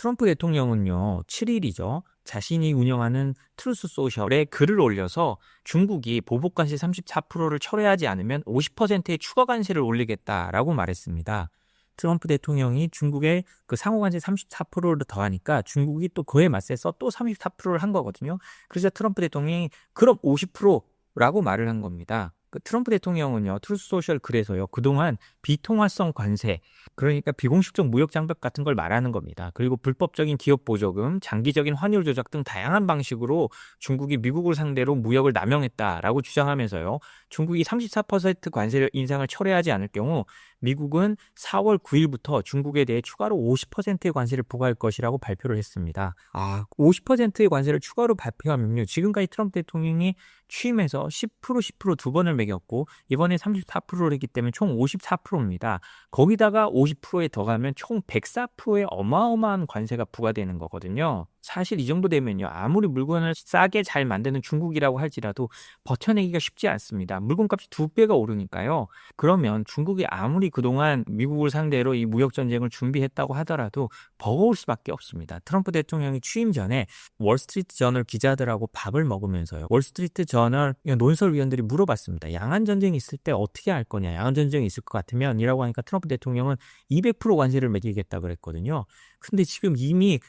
트럼프 대통령은요, 7일이죠. 자신이 운영하는 트루스 소셜에 글을 올려서 중국이 보복 관세 34%를 철회하지 않으면 50%의 추가 관세를 올리겠다라고 말했습니다. 트럼프 대통령이 중국에 그 상호 관세 34%를 더하니까 중국이 또 그에 맞서서 또 34%를 한 거거든요. 그래서 트럼프 대통령이 그럼 50%라고 말을 한 겁니다. 그 트럼프 대통령은요, 트루스 소셜 글에서요, 그동안 비통화성 관세, 그러니까 비공식적 무역 장벽 같은 걸 말하는 겁니다. 그리고 불법적인 기업 보조금, 장기적인 환율 조작 등 다양한 방식으로 중국이 미국을 상대로 무역을 남용했다라고 주장하면서요. 중국이 34% 관세 인상을 철회하지 않을 경우 미국은 4월 9일부터 중국에 대해 추가로 50%의 관세를 부과할 것이라고 발표를 했습니다. 50%의 관세를 추가로 발표하면요. 지금까지 트럼프 대통령이 취임해서 10% 두 번을 매겼고 이번에 34%를 했기 때문에 총 54%입니다. 거기다가 50%에 더가면 총 104%의 어마어마한 관세가 부과되는 거거든요. 사실 이 정도 되면요. 아무리 물건을 싸게 잘 만드는 중국이라고 할지라도 버텨내기가 쉽지 않습니다. 물건값이 2배가 오르니까요. 그러면 중국이 아무리 그동안 미국을 상대로 이 무역전쟁을 준비했다고 하더라도 버거울 수밖에 없습니다. 트럼프 대통령이 취임 전에 월스트리트 저널 기자들하고 밥을 먹으면서요. 월스트리트 저널 논설위원들이 물어봤습니다. 양안전쟁이 있을 때 어떻게 할 거냐. 양안전쟁이 있을 것 같으면 이라고 하니까 트럼프 대통령은 200% 관세를 매기겠다 그랬거든요. 근데 지금 이미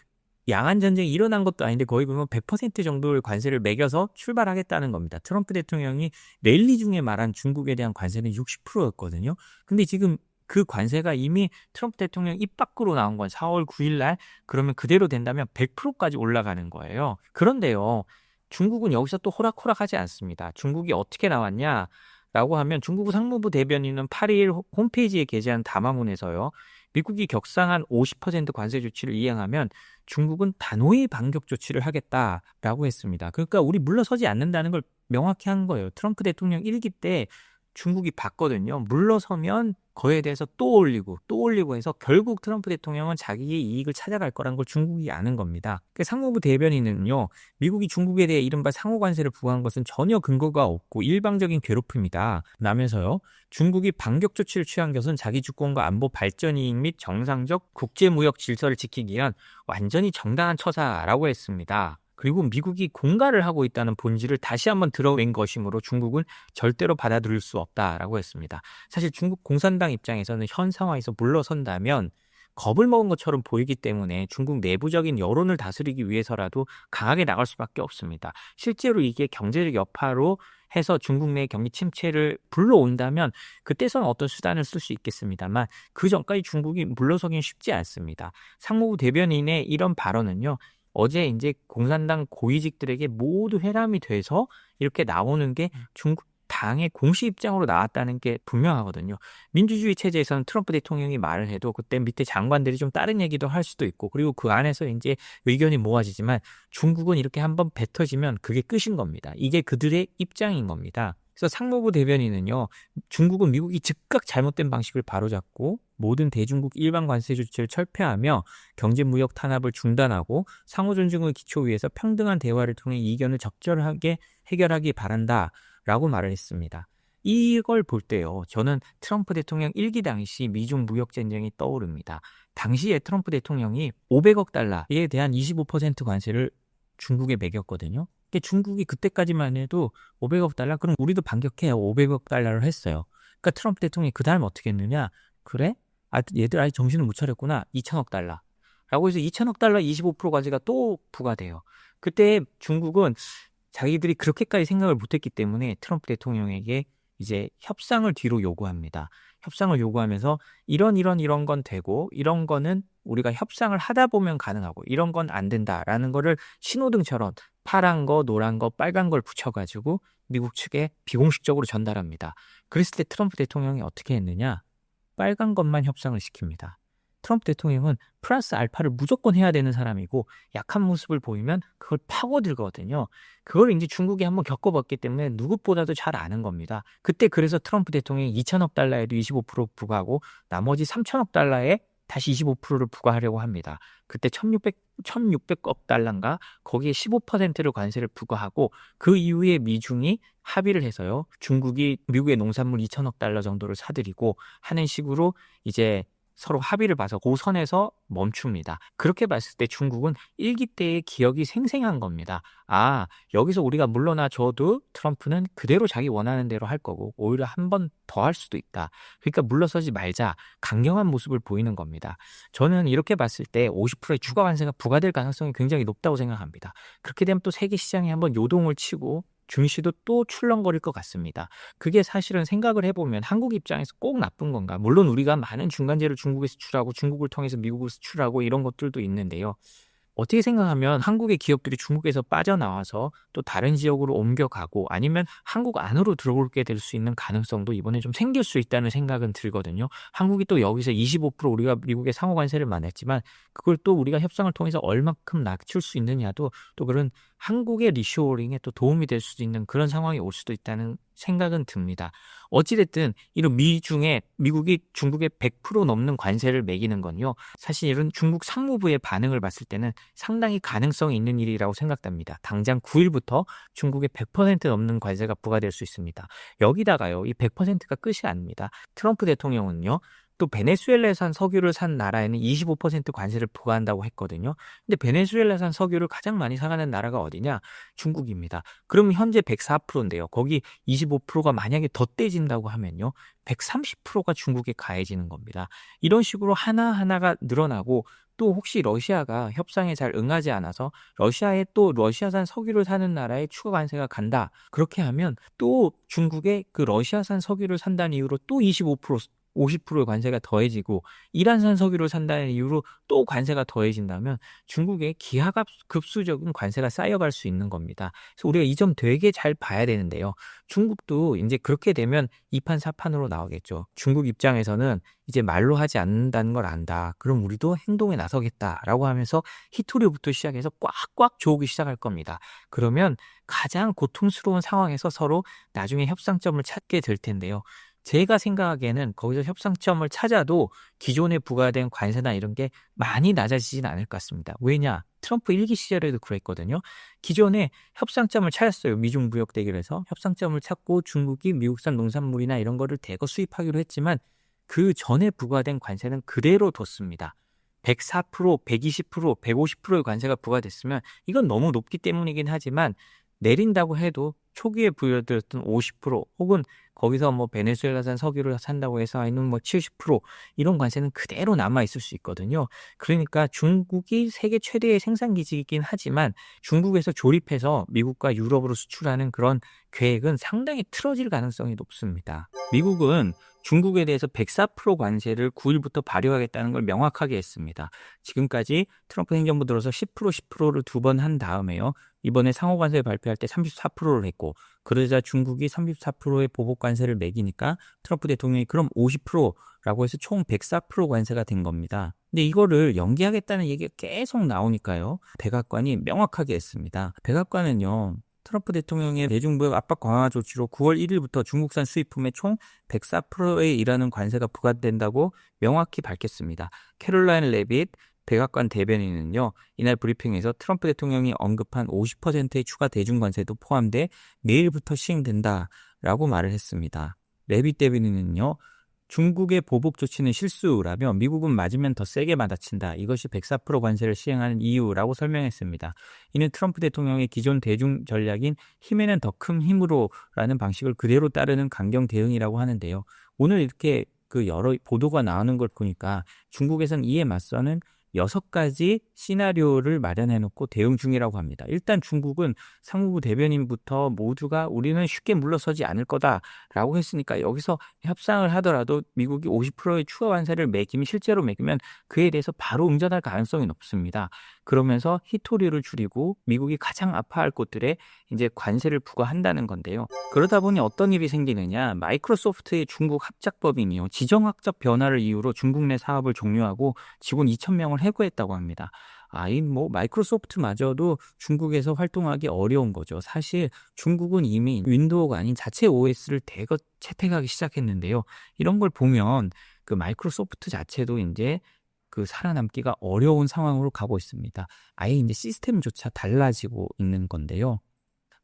양안전쟁이 일어난 것도 아닌데 거의 보면 100% 정도의 관세를 매겨서 출발하겠다는 겁니다. 트럼프 대통령이 랠리 중에 말한 중국에 대한 관세는 60%였거든요. 근데 지금 그 관세가 이미 트럼프 대통령 입 밖으로 나온 건 4월 9일 날 그러면 그대로 된다면 100%까지 올라가는 거예요. 그런데요. 중국은 여기서 또 호락호락하지 않습니다. 중국이 어떻게 나왔냐? 라고 하면 중국 상무부 대변인은 8일 홈페이지에 게재한 담화문에서요. 미국이 격상한 50% 관세 조치를 이행하면 중국은 단호히 반격 조치를 하겠다라고 했습니다. 그러니까 우리 물러서지 않는다는 걸 명확히 한 거예요. 트럼프 대통령 1기 때 중국이 봤거든요. 물러서면 그에 대해서 또 올리고 해서 결국 트럼프 대통령은 자기의 이익을 찾아갈 거라는 걸 중국이 아는 겁니다. 상무부 대변인은요. 미국이 중국에 대해 이른바 상호관세를 부과한 것은 전혀 근거가 없고 일방적인 괴롭힘이다 라면서요. 중국이 반격 조치를 취한 것은 자기 주권과 안보 발전 이익 및 정상적 국제무역 질서를 지키기 위한 완전히 정당한 처사라고 했습니다. 그리고 미국이 공갈을 하고 있다는 본질을 다시 한번 드러낸 것이므로 중국은 절대로 받아들일 수 없다라고 했습니다. 사실 중국 공산당 입장에서는 현 상황에서 물러선다면 겁을 먹은 것처럼 보이기 때문에 중국 내부적인 여론을 다스리기 위해서라도 강하게 나갈 수밖에 없습니다. 실제로 이게 경제적 여파로 해서 중국 내 경기 침체를 불러온다면 그때서는 어떤 수단을 쓸 수 있겠습니다만 그 전까지 중국이 물러서기는 쉽지 않습니다. 상무부 대변인의 이런 발언은요. 어제 이제 공산당 고위직들에게 모두 회람이 돼서 이렇게 나오는 게 중국 당의 공식 입장으로 나왔다는 게 분명하거든요. 민주주의 체제에서는 트럼프 대통령이 말을 해도 그때 밑에 장관들이 좀 다른 얘기도 할 수도 있고 그리고 그 안에서 이제 의견이 모아지지만 중국은 이렇게 한번 뱉어지면 그게 끝인 겁니다. 이게 그들의 입장인 겁니다. 그래서 상무부 대변인은요. 중국은 미국이 즉각 잘못된 방식을 바로잡고 모든 대중국 일반 관세 조치를 철폐하며 경제 무역 탄압을 중단하고 상호 존중의 기초 위에서 평등한 대화를 통해 이견을 적절하게 해결하기 바란다라고 말을 했습니다. 이걸 볼 때요. 저는 트럼프 대통령 1기 당시 미중 무역 전쟁이 떠오릅니다. 당시에 트럼프 대통령이 500억 달러에 대한 25% 관세를 중국에 매겼거든요. 중국이 그때까지만 해도 500억 달러? 그럼 우리도 반격해요. 500억 달러를 했어요. 그러니까 트럼프 대통령이 그 다음 어떻게 했느냐? 그래? 얘들 아직 정신을 못 차렸구나. 2천억 달러. 라고 해서 2천억 달러 25% 관세가 또 부과돼요. 그때 중국은 자기들이 그렇게까지 생각을 못했기 때문에 트럼프 대통령에게 이제 협상을 뒤로 요구합니다. 협상을 요구하면서 이런 건 되고 이런 거는 우리가 협상을 하다 보면 가능하고 이런 건 안 된다라는 거를 신호등처럼 파란 거, 노란 거, 빨간 걸 붙여가지고 미국 측에 비공식적으로 전달합니다. 그랬을 때 트럼프 대통령이 어떻게 했느냐? 빨간 것만 협상을 시킵니다. 트럼프 대통령은 플러스 알파를 무조건 해야 되는 사람이고 약한 모습을 보이면 그걸 파고들거든요. 그걸 이제 중국이 한번 겪어봤기 때문에 누구보다도 잘 아는 겁니다. 그때 그래서 트럼프 대통령이 2천억 달러에도 25% 부과하고 나머지 3천억 달러에 다시 25%를 부과하려고 합니다. 그때 1600억 달러인가 거기에 15%를 관세를 부과하고 그 이후에 미중이 합의를 해서요. 중국이 미국의 농산물 2천억 달러 정도를 사들이고 하는 식으로 이제 서로 합의를 봐서 그 선에서 멈춥니다. 그렇게 봤을 때 중국은 일기 때의 기억이 생생한 겁니다. 아, 여기서 우리가 물러나 줘도 트럼프는 그대로 자기 원하는 대로 할 거고 오히려 한 번 더 할 수도 있다. 그러니까 물러서지 말자. 강경한 모습을 보이는 겁니다. 저는 이렇게 봤을 때 50%의 추가 관세가 부과될 가능성이 굉장히 높다고 생각합니다. 그렇게 되면 또 세계 시장이 한번 요동을 치고 증시도 또 출렁거릴 것 같습니다. 그게 사실은 생각을 해보면 한국 입장에서 꼭 나쁜 건가? 물론 우리가 많은 중간재를 중국에 수출하고 중국을 통해서 미국을 수출하고 이런 것들도 있는데요. 어떻게 생각하면 한국의 기업들이 중국에서 빠져나와서 또 다른 지역으로 옮겨가고 아니면 한국 안으로 들어오게 될 수 있는 가능성도 이번에 좀 생길 수 있다는 생각은 들거든요. 한국이 또 여기서 25% 우리가 미국에 상호 관세를 만했지만 그걸 또 우리가 협상을 통해서 얼마큼 낮출 수 있느냐도 또 그런 한국의 리쇼어링에 또 도움이 될 수도 있는 그런 상황이 올 수도 있다는 생각은 듭니다. 어찌됐든 이런 미국이 중국에 100% 넘는 관세를 매기는 건요. 사실은 중국 상무부의 반응을 봤을 때는 상당히 가능성이 있는 일이라고 생각됩니다. 당장 9일부터 중국에 100% 넘는 관세가 부과될 수 있습니다. 여기다가요. 이 100%가 끝이 아닙니다. 트럼프 대통령은요. 또 베네수엘라산 석유를 산 나라에는 25% 관세를 부과한다고 했거든요. 근데 베네수엘라산 석유를 가장 많이 사가는 나라가 어디냐? 중국입니다. 그럼 현재 104%인데요. 거기 25%가 만약에 더 떼진다고 하면요. 130%가 중국에 가해지는 겁니다. 이런 식으로 하나하나가 늘어나고 또 혹시 러시아가 협상에 잘 응하지 않아서 러시아에 또 러시아산 석유를 사는 나라에 추가 관세가 간다. 그렇게 하면 또 중국에 그 러시아산 석유를 산다는 이유로 또 25% 50%의 관세가 더해지고 이란산 석유를 산다는 이유로 또 관세가 더해진다면 중국에 기하급수적인 관세가 쌓여갈 수 있는 겁니다. 그래서 우리가 이 점 되게 잘 봐야 되는데요. 중국도 이제 그렇게 되면 2판 4판으로 나오겠죠. 중국 입장에서는 이제 말로 하지 않는다는 걸 안다. 그럼 우리도 행동에 나서겠다라고 하면서 히토류부터 시작해서 꽉꽉 조우기 시작할 겁니다. 그러면 가장 고통스러운 상황에서 서로 나중에 협상점을 찾게 될 텐데요. 제가 생각하기에는 거기서 협상점을 찾아도 기존에 부과된 관세나 이런 게 많이 낮아지진 않을 것 같습니다. 왜냐? 트럼프 1기 시절에도 그랬거든요. 기존에 협상점을 찾았어요. 미중 무역 대결에서 협상점을 찾고 중국이 미국산 농산물이나 이런 거를 대거 수입하기로 했지만 그 전에 부과된 관세는 그대로 뒀습니다. 104%, 120%, 150%의 관세가 부과됐으면 이건 너무 높기 때문이긴 하지만 내린다고 해도 초기에 부여드렸던 50% 혹은 거기서 뭐 베네수엘라산 석유를 산다고 해서 아니면 뭐 70% 이런 관세는 그대로 남아 있을 수 있거든요. 그러니까 중국이 세계 최대의 생산 기지이긴 하지만 중국에서 조립해서 미국과 유럽으로 수출하는 그런 계획은 상당히 틀어질 가능성이 높습니다. 미국은 중국에 대해서 104% 관세를 9일부터 발효하겠다는 걸 명확하게 했습니다. 지금까지 트럼프 행정부 들어서 10%를 두 번 한 다음에요. 이번에 상호관세 발표할 때 34%를 했고 그러자 중국이 34%의 보복 관세를 매기니까 트럼프 대통령이 그럼 50%라고 해서 총 104% 관세가 된 겁니다. 근데 이거를 연기하겠다는 얘기가 계속 나오니까요. 백악관이 명확하게 했습니다. 백악관은요. 트럼프 대통령의 대중무역 압박 강화 조치로 9월 1일부터 중국산 수입품에 총 104%에 이르는 관세가 부과된다고 명확히 밝혔습니다. 캐롤라인 레빗 백악관 대변인은요. 이날 브리핑에서 트럼프 대통령이 언급한 50%의 추가 대중관세도 포함돼 내일부터 시행된다라고 말을 했습니다. 레빗 대변인은요. 중국의 보복 조치는 실수라며 미국은 맞으면 더 세게 받아친다. 이것이 104% 관세를 시행하는 이유라고 설명했습니다. 이는 트럼프 대통령의 기존 대중 전략인 힘에는 더 큰 힘으로라는 방식을 그대로 따르는 강경 대응이라고 하는데요. 오늘 이렇게 그 여러 보도가 나오는 걸 보니까 중국에서는 이에 맞서는 6가지 시나리오를 마련해 놓고 대응 중이라고 합니다. 일단 중국은 상무부 대변인부터 모두가 우리는 쉽게 물러서지 않을 거다라고 했으니까 여기서 협상을 하더라도 미국이 50%의 추가 관세를 실제로 매기면 그에 대해서 바로 응전할 가능성이 높습니다. 그러면서 히토리를 줄이고 미국이 가장 아파할 곳들에 이제 관세를 부과한다는 건데요. 그러다 보니 어떤 일이 생기느냐? 마이크로소프트의 중국 합작법인이요. 지정학적 변화를 이유로 중국 내 사업을 종료하고 직원 2,000명을 해고했다고 합니다. 마이크로소프트마저도 중국에서 활동하기 어려운 거죠. 사실 중국은 이미 윈도우가 아닌 자체 OS를 대거 채택하기 시작했는데요. 이런 걸 보면 그 마이크로소프트 자체도 이제 그 살아남기가 어려운 상황으로 가고 있습니다. 아예 이제 시스템조차 달라지고 있는 건데요.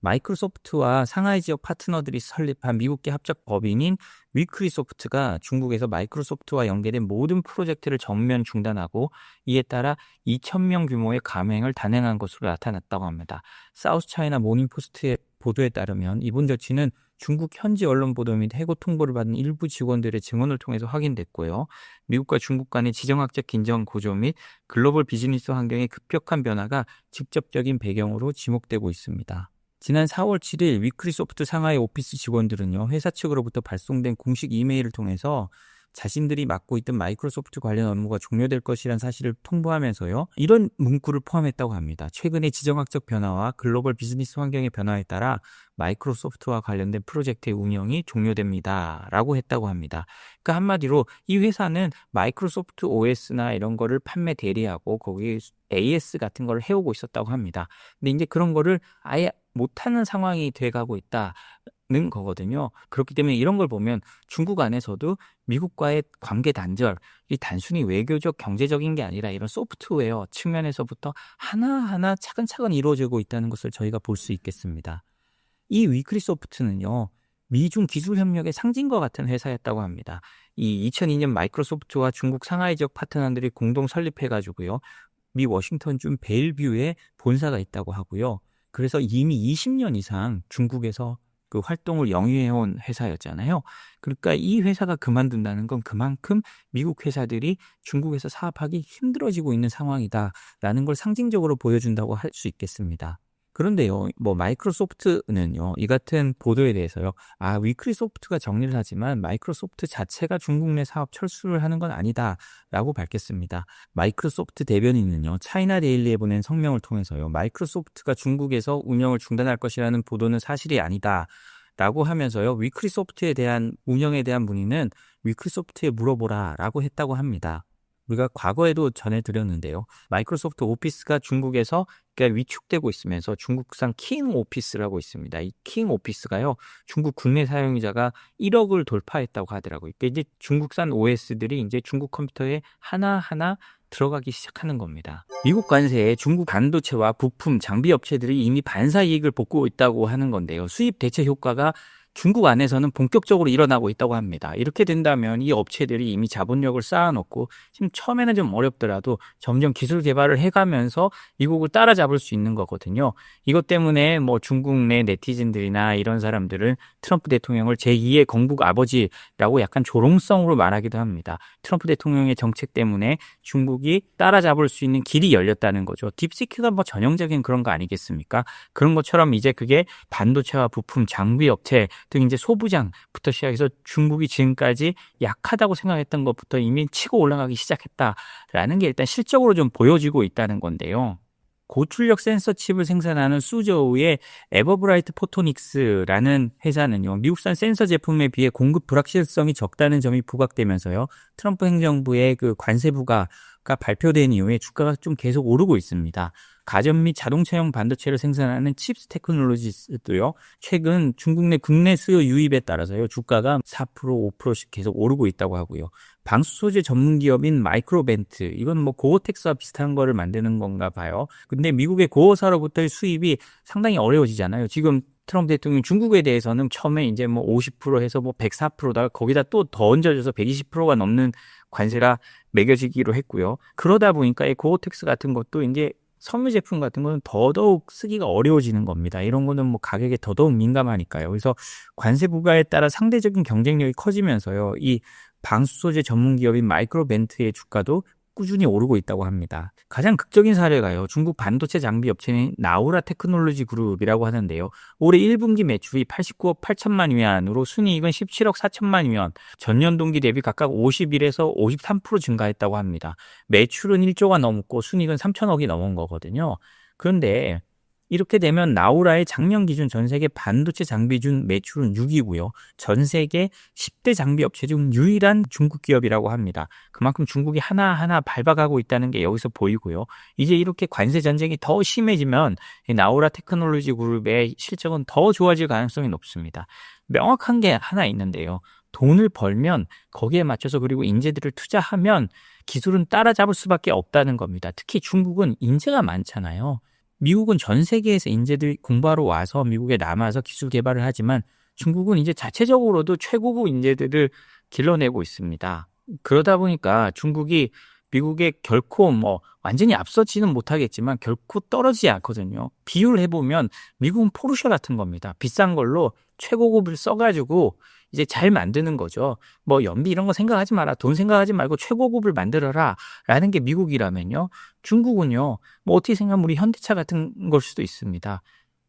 마이크로소프트와 상하이 지역 파트너들이 설립한 미국계 합작 법인인 위크리소프트가 중국에서 마이크로소프트와 연계된 모든 프로젝트를 전면 중단하고 이에 따라 2,000명 규모의 감행을 단행한 것으로 나타났다고 합니다. 사우스차이나 모닝포스트의 보도에 따르면 이번 조치는 중국 현지 언론 보도 및 해고 통보를 받은 일부 직원들의 증언을 통해서 확인됐고요. 미국과 중국 간의 지정학적 긴장 고조 및 글로벌 비즈니스 환경의 급격한 변화가 직접적인 배경으로 지목되고 있습니다. 지난 4월 7일 위크리소프트 상하이 오피스 직원들은요, 회사 측으로부터 발송된 공식 이메일을 통해서 자신들이 맡고 있던 마이크로소프트 관련 업무가 종료될 것이라는 사실을 통보하면서요, 이런 문구를 포함했다고 합니다. 최근의 지정학적 변화와 글로벌 비즈니스 환경의 변화에 따라 마이크로소프트와 관련된 프로젝트의 운영이 종료됩니다 라고 했다고 합니다. 그러니까 한마디로 이 회사는 마이크로소프트 OS나 이런 거를 판매 대리하고 거기 AS 같은 거를 해오고 있었다고 합니다. 근데 이제 그런 거를 아예 못하는 상황이 돼가고 있다는 거거든요. 그렇기 때문에 이런 걸 보면 중국 안에서도 미국과의 관계 단절이 단순히 외교적 경제적인 게 아니라 이런 소프트웨어 측면에서부터 하나하나 차근차근 이루어지고 있다는 것을 저희가 볼 수 있겠습니다. 이 위크리소프트는요, 미중 기술 협력의 상징과 같은 회사였다고 합니다. 이 2002년 마이크로소프트와 중국 상하이 지역 파트너들이 공동 설립해가지고요, 미 워싱턴주 베일뷰에 본사가 있다고 하고요. 그래서 이미 20년 이상 중국에서 그 활동을 영위해온 회사였잖아요. 그러니까 이 회사가 그만둔다는 건 그만큼 미국 회사들이 중국에서 사업하기 힘들어지고 있는 상황이다라는 걸 상징적으로 보여준다고 할 수 있겠습니다. 그런데요, 마이크로소프트는요, 이 같은 보도에 대해서요, 위크리소프트가 정리를 하지만 마이크로소프트 자체가 중국 내 사업 철수를 하는 건 아니다라고 밝혔습니다. 마이크로소프트 대변인은요, 차이나 데일리에 보낸 성명을 통해서요, 마이크로소프트가 중국에서 운영을 중단할 것이라는 보도는 사실이 아니다라고 하면서요, 위크리소프트에 대한 운영에 대한 문의는 위크리소프트에 물어보라라고 했다고 합니다. 우리가 과거에도 전해드렸는데요. 마이크로소프트 오피스가 중국에서 위축되고 있으면서 중국산 킹 오피스라고 있습니다. 이 킹 오피스가요, 중국 국내 사용자가 1억을 돌파했다고 하더라고요. 그러니까 이제 중국산 OS들이 이제 중국 컴퓨터에 하나하나 들어가기 시작하는 겁니다. 미국 관세에 중국 반도체와 부품, 장비 업체들이 이미 반사 이익을 복구하고 있다고 하는 건데요. 수입 대체 효과가 중국 안에서는 본격적으로 일어나고 있다고 합니다. 이렇게 된다면 이 업체들이 이미 자본력을 쌓아놓고 지금 처음에는 좀 어렵더라도 점점 기술 개발을 해가면서 미국을 따라잡을 수 있는 거거든요. 이것 때문에 중국 내 네티즌들이나 이런 사람들은 트럼프 대통령을 제2의 건국 아버지라고 약간 조롱성으로 말하기도 합니다. 트럼프 대통령의 정책 때문에 중국이 따라잡을 수 있는 길이 열렸다는 거죠. 딥시크가 전형적인 그런 거 아니겠습니까? 그런 것처럼 이제 그게 반도체와 부품, 장비 업체 등 이제 소부장부터 시작해서 중국이 지금까지 약하다고 생각했던 것부터 이미 치고 올라가기 시작했다라는 게 일단 실적으로 좀 보여지고 있다는 건데요. 고출력 센서 칩을 생산하는 수저우의 에버브라이트 포토닉스라는 회사는요, 미국산 센서 제품에 비해 공급 불확실성이 적다는 점이 부각되면서요, 트럼프 행정부의 그 관세 부과가 발표된 이후에 주가가 좀 계속 오르고 있습니다. 가전 및 자동차용 반도체를 생산하는 칩스 테크놀로지스도요, 최근 중국 내 국내 수요 유입에 따라서요, 주가가 4%, 5%씩 계속 오르고 있다고 하고요. 방수 소재 전문 기업인 마이크로벤트, 이건 고어텍스와 비슷한 거를 만드는 건가 봐요. 근데 미국의 고어사로부터의 수입이 상당히 어려워지잖아요. 지금 트럼프 대통령이 중국에 대해서는 처음에 이제 50% 해서 104%다 거기다 또 더 얹어져서 120%가 넘는 관세가 매겨지기로 했고요. 그러다 보니까 이 고어텍스 같은 것도 이제 섬유 제품 같은 거는 더더욱 쓰기가 어려워지는 겁니다. 이런 거는 가격에 더더욱 민감하니까요. 그래서 관세 부과에 따라 상대적인 경쟁력이 커지면서요, 이 방수 소재 전문 기업인 마이크로벤트의 주가도 꾸준히 오르고 있다고 합니다. 가장 극적인 사례가요, 중국 반도체 장비 업체인 나우라 테크놀로지 그룹이라고 하는데요. 올해 1분기 매출이 89억 8천만 위안으로 순이익은 17억 4천만 위안, 전년 동기 대비 각각 51에서 53% 증가했다고 합니다. 매출은 1조가 넘었고 순이익은 3천억이 넘은 거거든요. 그런데 이렇게 되면 나우라의 작년 기준 전 세계 반도체 장비 중 매출은 6위고요. 전 세계 10대 장비 업체 중 유일한 중국 기업이라고 합니다. 그만큼 중국이 하나하나 밟아가고 있다는 게 여기서 보이고요. 이제 이렇게 관세 전쟁이 더 심해지면 이 나우라 테크놀로지 그룹의 실적은 더 좋아질 가능성이 높습니다. 명확한 게 하나 있는데요. 돈을 벌면 거기에 맞춰서 그리고 인재들을 투자하면 기술은 따라잡을 수밖에 없다는 겁니다. 특히 중국은 인재가 많잖아요. 미국은 전 세계에서 인재들이 공부하러 와서 미국에 남아서 기술 개발을 하지만 중국은 이제 자체적으로도 최고급 인재들을 길러내고 있습니다. 그러다 보니까 중국이 미국에 결코 뭐 완전히 앞서지는 못하겠지만 결코 떨어지지 않거든요. 비유를 해보면 미국은 포르쉐 같은 겁니다. 비싼 걸로 최고급을 써가지고 이제 잘 만드는 거죠. 뭐 연비 이런 거 생각하지 마라. 돈 생각하지 말고 최고급을 만들어라. 라는 게 미국이라면요. 중국은요. 뭐 어떻게 생각하면 우리 현대차 같은 걸 수도 있습니다.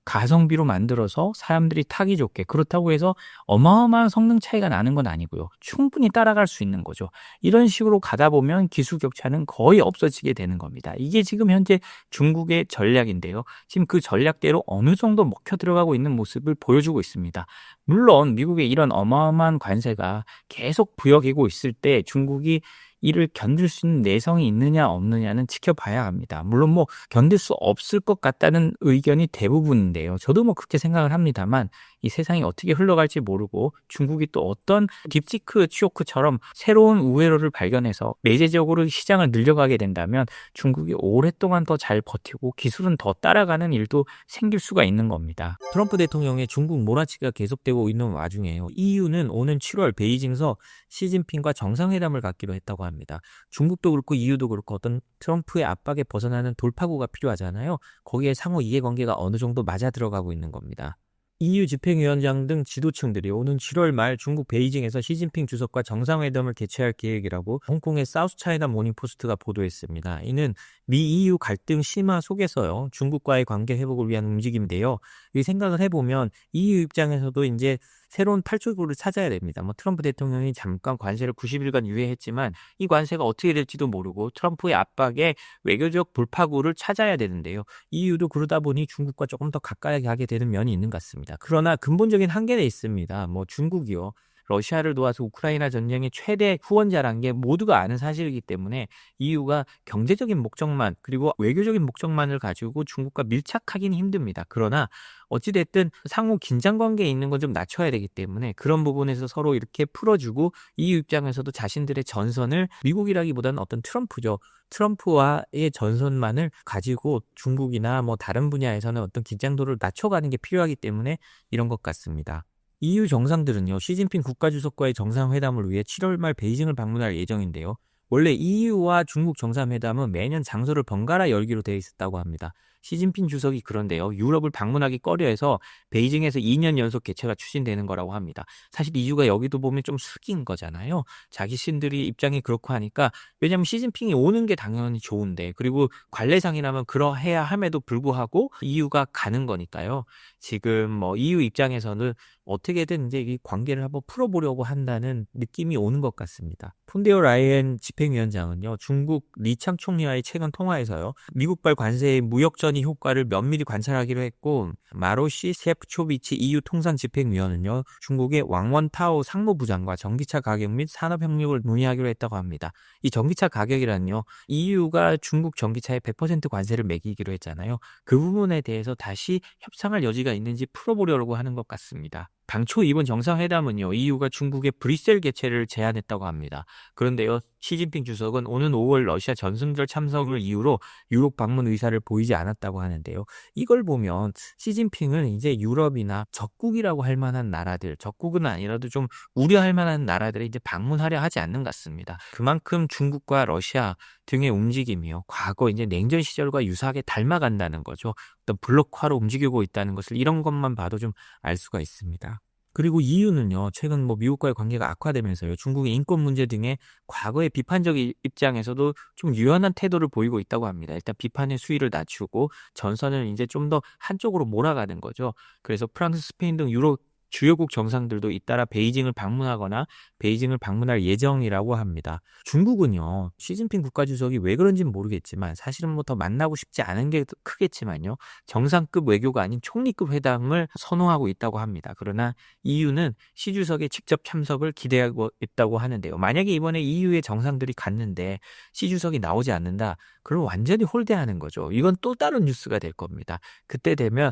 가성비로 만들어서 사람들이 타기 좋게 그렇다고 해서 어마어마한 성능 차이가 나는 건 아니고요. 충분히 따라갈 수 있는 거죠. 이런 식으로 가다 보면 기술 격차는 거의 없어지게 되는 겁니다. 이게 지금 현재 중국의 전략인데요. 지금 그 전략대로 어느 정도 먹혀 들어가고 있는 모습을 보여주고 있습니다. 물론 미국의 이런 어마어마한 관세가 계속 부여기고 있을 때 중국이 이를 견딜 수 있는 내성이 있느냐 없느냐는 지켜봐야 합니다. 물론 뭐 견딜 수 없을 것 같다는 의견이 대부분인데요. 저도 뭐 그렇게 생각을 합니다만 이 세상이 어떻게 흘러갈지 모르고 중국이 또 어떤 딥시크 치오크처럼 새로운 우회로를 발견해서 내재적으로 시장을 늘려가게 된다면 중국이 오랫동안 더 잘 버티고 기술은 더 따라가는 일도 생길 수가 있는 겁니다. 트럼프 대통령의 중국 몰아치기가 계속되고 있는 와중에요. EU는 오는 7월 베이징에서 시진핑과 정상회담을 갖기로 했다고 합니다. 중국도 그렇고 EU도 그렇고 어떤 트럼프의 압박에 벗어나는 돌파구가 필요하잖아요. 거기에 상호 이해관계가 어느 정도 맞아 들어가고 있는 겁니다. EU 집행위원장 등 지도층들이 오는 7월 말 중국 베이징에서 시진핑 주석과 정상회담을 개최할 계획이라고 홍콩의 사우스차이나 모닝포스트가 보도했습니다. 이는 미 EU 갈등 심화 속에서요. 중국과의 관계 회복을 위한 움직임인데요. 이 생각을 해보면 EU 입장에서도 이제 새로운 탈출구를 찾아야 됩니다. 뭐 트럼프 대통령이 잠깐 관세를 90일간 유예했지만 이 관세가 어떻게 될지도 모르고 트럼프의 압박에 외교적 돌파구를 찾아야 되는데요. EU도 그러다 보니 중국과 조금 더 가까이 가게 되는 면이 있는 것 같습니다. 그러나 근본적인 한계는 있습니다. 뭐 중국이요. 러시아를 도와서 우크라이나 전쟁의 최대 후원자란 게 모두가 아는 사실이기 때문에 EU가 경제적인 목적만 그리고 외교적인 목적만을 가지고 중국과 밀착하기는 힘듭니다. 그러나 어찌됐든 상호 긴장 관계에 있는 건 좀 낮춰야 되기 때문에 그런 부분에서 서로 이렇게 풀어주고 EU 입장에서도 자신들의 전선을 미국이라기보다는 어떤 트럼프죠. 트럼프와의 전선만을 가지고 중국이나 뭐 다른 분야에서는 어떤 긴장도를 낮춰가는 게 필요하기 때문에 이런 것 같습니다. EU 정상들은요, 시진핑 국가주석과의 정상회담을 위해 7월 말 베이징을 방문할 예정인데요. 원래 EU와 중국 정상회담은 매년 장소를 번갈아 열기로 되어 있었다고 합니다. 시진핑 주석이 그런데요, 유럽을 방문하기 꺼려해서 베이징에서 2년 연속 개최가 추진되는 거라고 합니다. 사실 EU가 여기도 보면 좀 숙인 거잖아요. 자기 신들이 입장이 그렇고 하니까, 왜냐면 시진핑이 오는 게 당연히 좋은데, 그리고 관례상이라면 그러해야 함에도 불구하고 EU가 가는 거니까요. 지금 뭐 EU 입장에서는 어떻게든 이제 이 관계를 한번 풀어보려고 한다는 느낌이 오는 것 같습니다. 폰데어 라이엔 집행위원장은요, 중국 리창 총리와의 최근 통화에서요, 미국발 관세의 무역전이 효과를 면밀히 관찰하기로 했고, 마로시 셰프초비치 EU 통상집행위원은요, 중국의 왕원타오 상무부장과 전기차 가격 및 산업협력을 논의하기로 했다고 합니다. 이 전기차 가격이란요, EU가 중국 전기차에 100% 관세를 매기기로 했잖아요. 그 부분에 대해서 다시 협상할 여지가 있는지 풀어보려고 하는 것 같습니다. 당초 이번 정상회담은요, EU가 중국의 브뤼셀 개최를 제안했다고 합니다. 그런데요, 시진핑 주석은 오는 5월 러시아 전승절 참석을 이유로 유럽 방문 의사를 보이지 않았다고 하는데요. 이걸 보면 시진핑은 이제 유럽이나 적국이라고 할 만한 나라들, 적국은 아니라도 좀 우려할 만한 나라들에 이제 방문하려 하지 않는 것 같습니다. 그만큼 중국과 러시아 등의 움직임이요, 과거 이제 냉전 시절과 유사하게 닮아간다는 거죠. 어떤 블록화로 움직이고 있다는 것을 이런 것만 봐도 좀 알 수가 있습니다. 그리고 EU는요, 최근 뭐 미국과의 관계가 악화되면서요, 중국의 인권 문제 등의 과거의 비판적인 입장에서도 좀 유연한 태도를 보이고 있다고 합니다. 일단 비판의 수위를 낮추고 전선을 이제 좀 더 한쪽으로 몰아가는 거죠. 그래서 프랑스, 스페인 등 유럽 주요국 정상들도 잇따라 베이징을 방문하거나 베이징을 방문할 예정이라고 합니다. 중국은요, 시진핑 국가주석이 왜 그런지는 모르겠지만 사실은 뭐 더 만나고 싶지 않은 게 크겠지만요, 정상급 외교가 아닌 총리급 회담을 선호하고 있다고 합니다. 그러나 EU는 시 주석의 직접 참석을 기대하고 있다고 하는데요. 만약에 이번에 EU의 정상들이 갔는데 시 주석이 나오지 않는다, 그럼 완전히 홀대하는 거죠. 이건 또 다른 뉴스가 될 겁니다. 그때 되면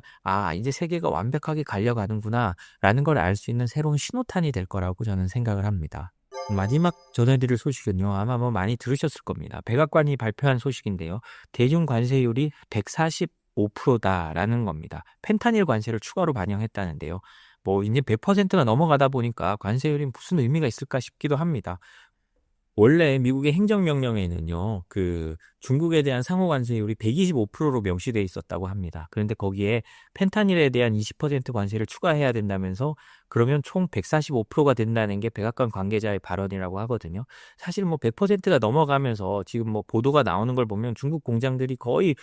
이제 세계가 완벽하게 갈려가는구나 라는 걸 알 수 있는 새로운 신호탄이 될 거라고 저는 생각을 합니다. 마지막 전해드릴 소식은요, 아마 뭐 많이 들으셨을 겁니다. 백악관이 발표한 소식인데요, 대중 관세율이 115%다라는 겁니다. 펜타닐 관세를 추가로 반영했다는데요. 뭐 이제 100%가 넘어가다 보니까 관세율이 무슨 의미가 있을까 싶기도 합니다. 원래 미국의 행정명령에는요, 중국에 대한 상호 관세율이 125%로 명시돼 있었다고 합니다. 그런데 거기에 펜타닐에 대한 20% 관세를 추가해야 된다면서 그러면 총 145%가 된다는 게 백악관 관계자의 발언이라고 하거든요. 사실 뭐 100%가 넘어가면서 지금 뭐 보도가 나오는 걸 보면 중국 공장들이 거의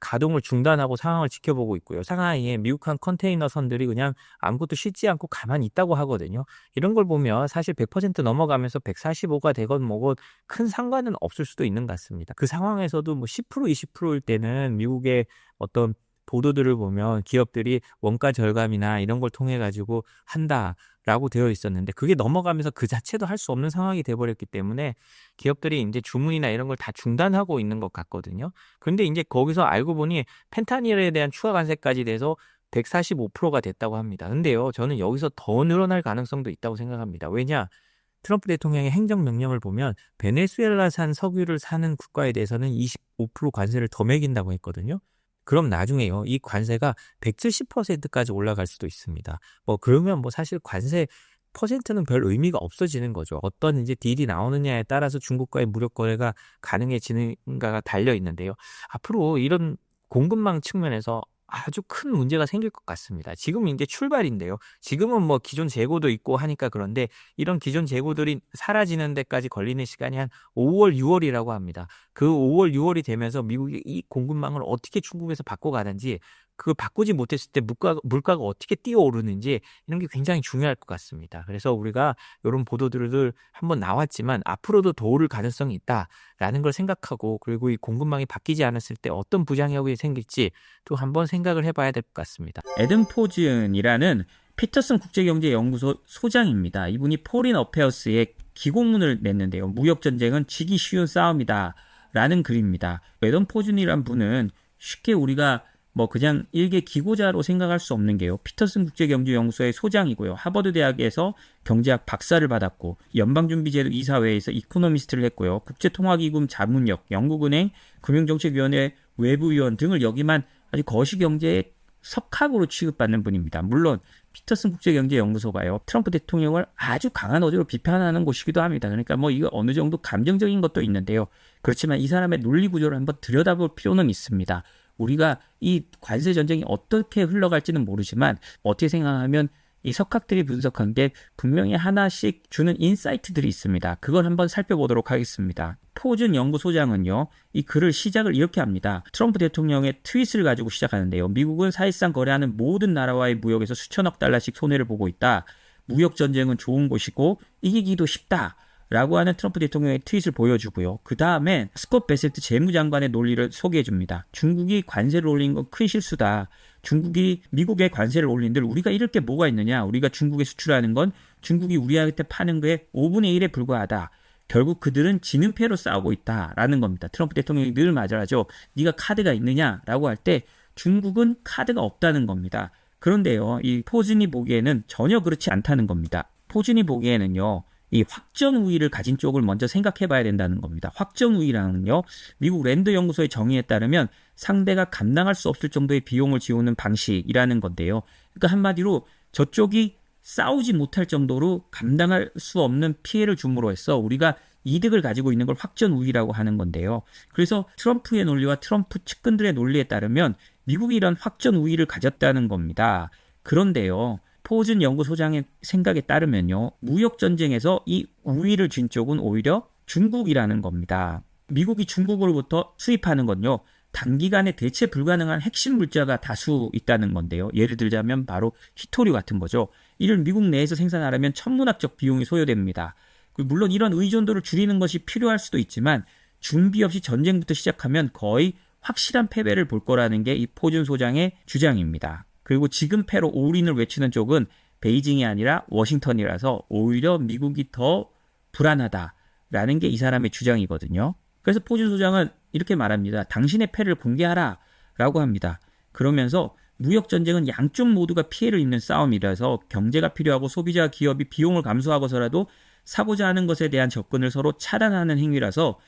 가동을 중단하고 상황을 지켜보고 있고요. 상하이에 미국한 컨테이너 선들이 그냥 아무것도 싣지 않고 가만히 있다고 하거든요. 이런 걸 보면 사실 100% 넘어가면서 145가 되건 뭐건 큰 상관은 없을 수도 있는 것 같습니다. 그 상황에서도 뭐 10% 20%일 때는 미국의 어떤 보도들을 보면 기업들이 원가 절감이나 이런 걸 통해 가지고 한다라고 되어 있었는데 그게 넘어가면서 그 자체도 할 수 없는 상황이 돼 버렸기 때문에 기업들이 이제 주문이나 이런 걸 다 중단하고 있는 것 같거든요. 그런데 이제 거기서 알고 보니 펜타닐에 대한 추가 관세까지 돼서 145%가 됐다고 합니다. 근데요, 저는 여기서 더 늘어날 가능성도 있다고 생각합니다. 왜냐? 트럼프 대통령의 행정명령을 보면 베네수엘라산 석유를 사는 국가에 대해서는 25% 관세를 더 매긴다고 했거든요. 그럼 나중에요, 이 관세가 170%까지 올라갈 수도 있습니다. 뭐 그러면 뭐 사실 관세 퍼센트는 별 의미가 없어지는 거죠. 어떤 이제 딜이 나오느냐에 따라서 중국과의 무역 거래가 가능해지는가가 달려 있는데요. 앞으로 이런 공급망 측면에서 아주 큰 문제가 생길 것 같습니다. 지금 이제 출발인데요. 지금은 뭐 기존 재고도 있고 하니까 그런데 이런 기존 재고들이 사라지는 데까지 걸리는 시간이 한 5월, 6월이라고 합니다. 그 5월, 6월이 되면서 미국이 이 공급망을 어떻게 중국에서 바꿔가는지, 그걸 바꾸지 못했을 때 물가가 어떻게 뛰어오르는지 이런 게 굉장히 중요할 것 같습니다. 그래서 우리가 이런 보도들을 한번 나왔지만 앞으로도 더 오를 가능성이 있다라는 걸 생각하고, 그리고 이 공급망이 바뀌지 않았을 때 어떤 부작용이 생길지 또 한번 생각을 해봐야 될 것 같습니다. 애덤 포즌이라는 피터슨 국제경제연구소 소장입니다. 이분이 포린 어페어스에 기고문을 냈는데요. 무역전쟁은 지기 쉬운 싸움이다 라는 글입니다. 애덤 포즌이란 분은 쉽게 우리가 뭐 그냥 일개 기고자로 생각할 수 없는 게요. 피터슨 국제경제연구소의 소장이고요. 하버드 대학에서 경제학 박사를 받았고 연방준비제도 이사회에서 이코노미스트를 했고요. 국제통화기금 자문역, 영국은행 금융정책위원회 외부위원 등을 역임한 아주 거시경제의 석학으로 취급받는 분입니다. 물론 피터슨 국제경제연구소가요, 트럼프 대통령을 아주 강한 어조로 비판하는 곳이기도 합니다. 그러니까 뭐 이거 어느 정도 감정적인 것도 있는데요. 그렇지만 이 사람의 논리 구조를 한번 들여다볼 필요는 있습니다. 우리가 이 관세 전쟁이 어떻게 흘러갈지는 모르지만 어떻게 생각하면 이 석학들이 분석한 게 분명히 하나씩 주는 인사이트들이 있습니다. 그걸 한번 살펴보도록 하겠습니다. 포준 연구소장은요, 이 글을 시작을 이렇게 합니다. 트럼프 대통령의 트윗을 가지고 시작하는데요. 미국은 사실상 거래하는 모든 나라와의 무역에서 수천억 달러씩 손해를 보고 있다. 무역 전쟁은 좋은 곳이고 이기기도 쉽다. 라고 하는 트럼프 대통령의 트윗을 보여주고요. 그 다음에 스콧 베세트 재무장관의 논리를 소개해줍니다. 중국이 관세를 올린 건 큰 실수다. 중국이 미국에 관세를 올린들 우리가 잃을 게 뭐가 있느냐. 우리가 중국에 수출하는 건 중국이 우리한테 파는 거에 5분의 1에 불과하다. 결국 그들은 지는 패로 싸우고 있다라는 겁니다. 트럼프 대통령이 늘 말하죠. 네가 카드가 있느냐라고 할 때 중국은 카드가 없다는 겁니다. 그런데요, 이 포준이 보기에는 전혀 그렇지 않다는 겁니다. 포준이 보기에는요, 이 확정 우위를 가진 쪽을 먼저 생각해 봐야 된다는 겁니다. 확정 우위라는요, 미국 랜드 연구소의 정의에 따르면 상대가 감당할 수 없을 정도의 비용을 지우는 방식이라는 건데요. 그러니까 한마디로 저쪽이 싸우지 못할 정도로 감당할 수 없는 피해를 줌으로 해서 우리가 이득을 가지고 있는 걸 확정 우위라고 하는 건데요. 그래서 트럼프의 논리와 트럼프 측근들의 논리에 따르면 미국이 이런 확정 우위를 가졌다는 겁니다. 그런데요, 포준 연구소장의 생각에 따르면요, 무역전쟁에서 이 우위를 쥔 쪽은 오히려 중국이라는 겁니다. 미국이 중국으로부터 수입하는 건요, 단기간에 대체 불가능한 핵심 물자가 다수 있다는 건데요. 예를 들자면 바로 히토류 같은 거죠. 이를 미국 내에서 생산하려면 천문학적 비용이 소요됩니다. 물론 이런 의존도를 줄이는 것이 필요할 수도 있지만 준비 없이 전쟁부터 시작하면 거의 확실한 패배를 볼 거라는 게 이 포준 소장의 주장입니다. 그리고 지금 패로 올인을 외치는 쪽은 베이징이 아니라 워싱턴이라서 오히려 미국이 더 불안하다라는 게 이 사람의 주장이거든요. 그래서 포준 소장은 이렇게 말합니다. 당신의 패를 공개하라 라고 합니다. 그러면서 무역전쟁은 양쪽 모두가 피해를 입는 싸움이라서 경제가 필요하고 소비자와 기업이 비용을 감수하고서라도 사고자 하는 것에 대한 접근을 서로 차단하는 행위라서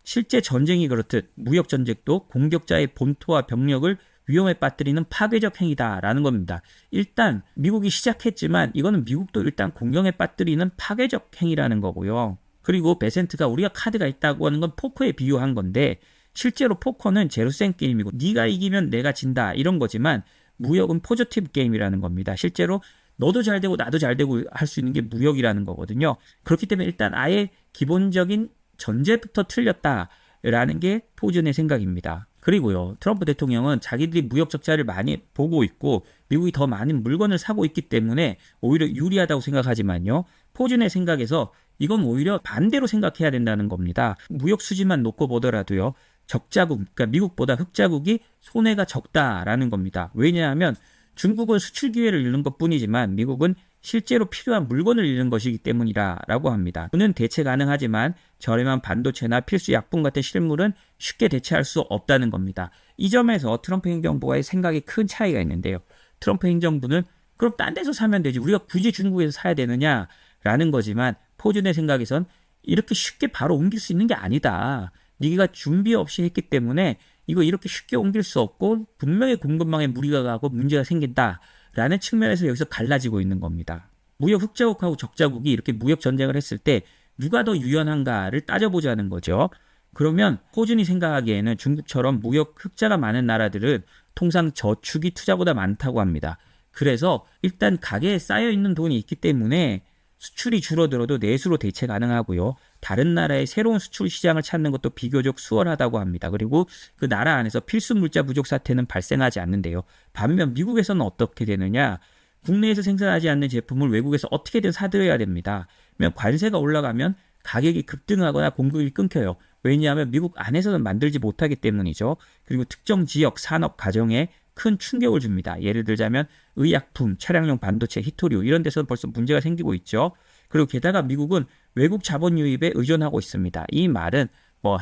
실제 전쟁이 그렇듯 무역전쟁도 공격자의 본토와 병력을 위험에 빠뜨리는 파괴적 행위다라는 겁니다. 일단 미국이 시작했지만 이거는 미국도 일단 공경에 빠뜨리는 파괴적 행위라는 거고요. 그리고 베센트가 우리가 카드가 있다고 하는 건 포커에 비유한 건데 실제로 포커는 제로섬 게임이고 네가 이기면 내가 진다 이런 거지만 무역은 포지티브 게임이라는 겁니다. 실제로 너도 잘 되고 나도 잘 되고 할 수 있는 게 무역이라는 거거든요. 그렇기 때문에 일단 아예 기본적인 전제부터 틀렸다라는 게 포준의 생각입니다. 그리고요, 트럼프 대통령은 자기들이 무역 적자를 많이 보고 있고 미국이 더 많은 물건을 사고 있기 때문에 오히려 유리하다고 생각하지만요, 포준의 생각에서 이건 오히려 반대로 생각해야 된다는 겁니다. 무역 수지만 놓고 보더라도요, 적자국, 그러니까 미국보다 흑자국이 손해가 적다라는 겁니다. 왜냐하면 중국은 수출 기회를 잃는 것뿐이지만 미국은 실제로 필요한 물건을 잃는 것이기 때문이라고 합니다. 그는 대체 가능하지만 저렴한 반도체나 필수 약품 같은 실물은 쉽게 대체할 수 없다는 겁니다. 이 점에서 트럼프 행정부와의 생각이 큰 차이가 있는데요. 트럼프 행정부는 그럼 딴 데서 사면 되지, 우리가 굳이 중국에서 사야 되느냐라는 거지만 포준의 생각에선 이렇게 쉽게 바로 옮길 수 있는 게 아니다. 네가 준비 없이 했기 때문에 이거 이렇게 쉽게 옮길 수 없고 분명히 공급망에 무리가 가고 문제가 생긴다라는 측면에서 여기서 갈라지고 있는 겁니다. 무역 흑자국하고 적자국이 이렇게 무역 전쟁을 했을 때 누가 더 유연한가를 따져보자는 거죠. 그러면 호준이 생각하기에는 중국처럼 무역 흑자가 많은 나라들은 통상 저축이 투자보다 많다고 합니다. 그래서 일단 가게에 쌓여있는 돈이 있기 때문에 수출이 줄어들어도 내수로 대체 가능하고요. 다른 나라의 새로운 수출 시장을 찾는 것도 비교적 수월하다고 합니다. 그리고 그 나라 안에서 필수 물자 부족 사태는 발생하지 않는데요. 반면 미국에서는 어떻게 되느냐? 국내에서 생산하지 않는 제품을 외국에서 어떻게든 사들여야 됩니다. 그러면 관세가 올라가면 가격이 급등하거나 공급이 끊겨요. 왜냐하면 미국 안에서는 만들지 못하기 때문이죠. 그리고 특정 지역, 산업, 가정에 큰 충격을 줍니다. 예를 들자면 의약품, 차량용 반도체, 히토류 이런 데서는 벌써 문제가 생기고 있죠. 그리고 게다가 미국은 외국 자본 유입에 의존하고 있습니다. 이 말은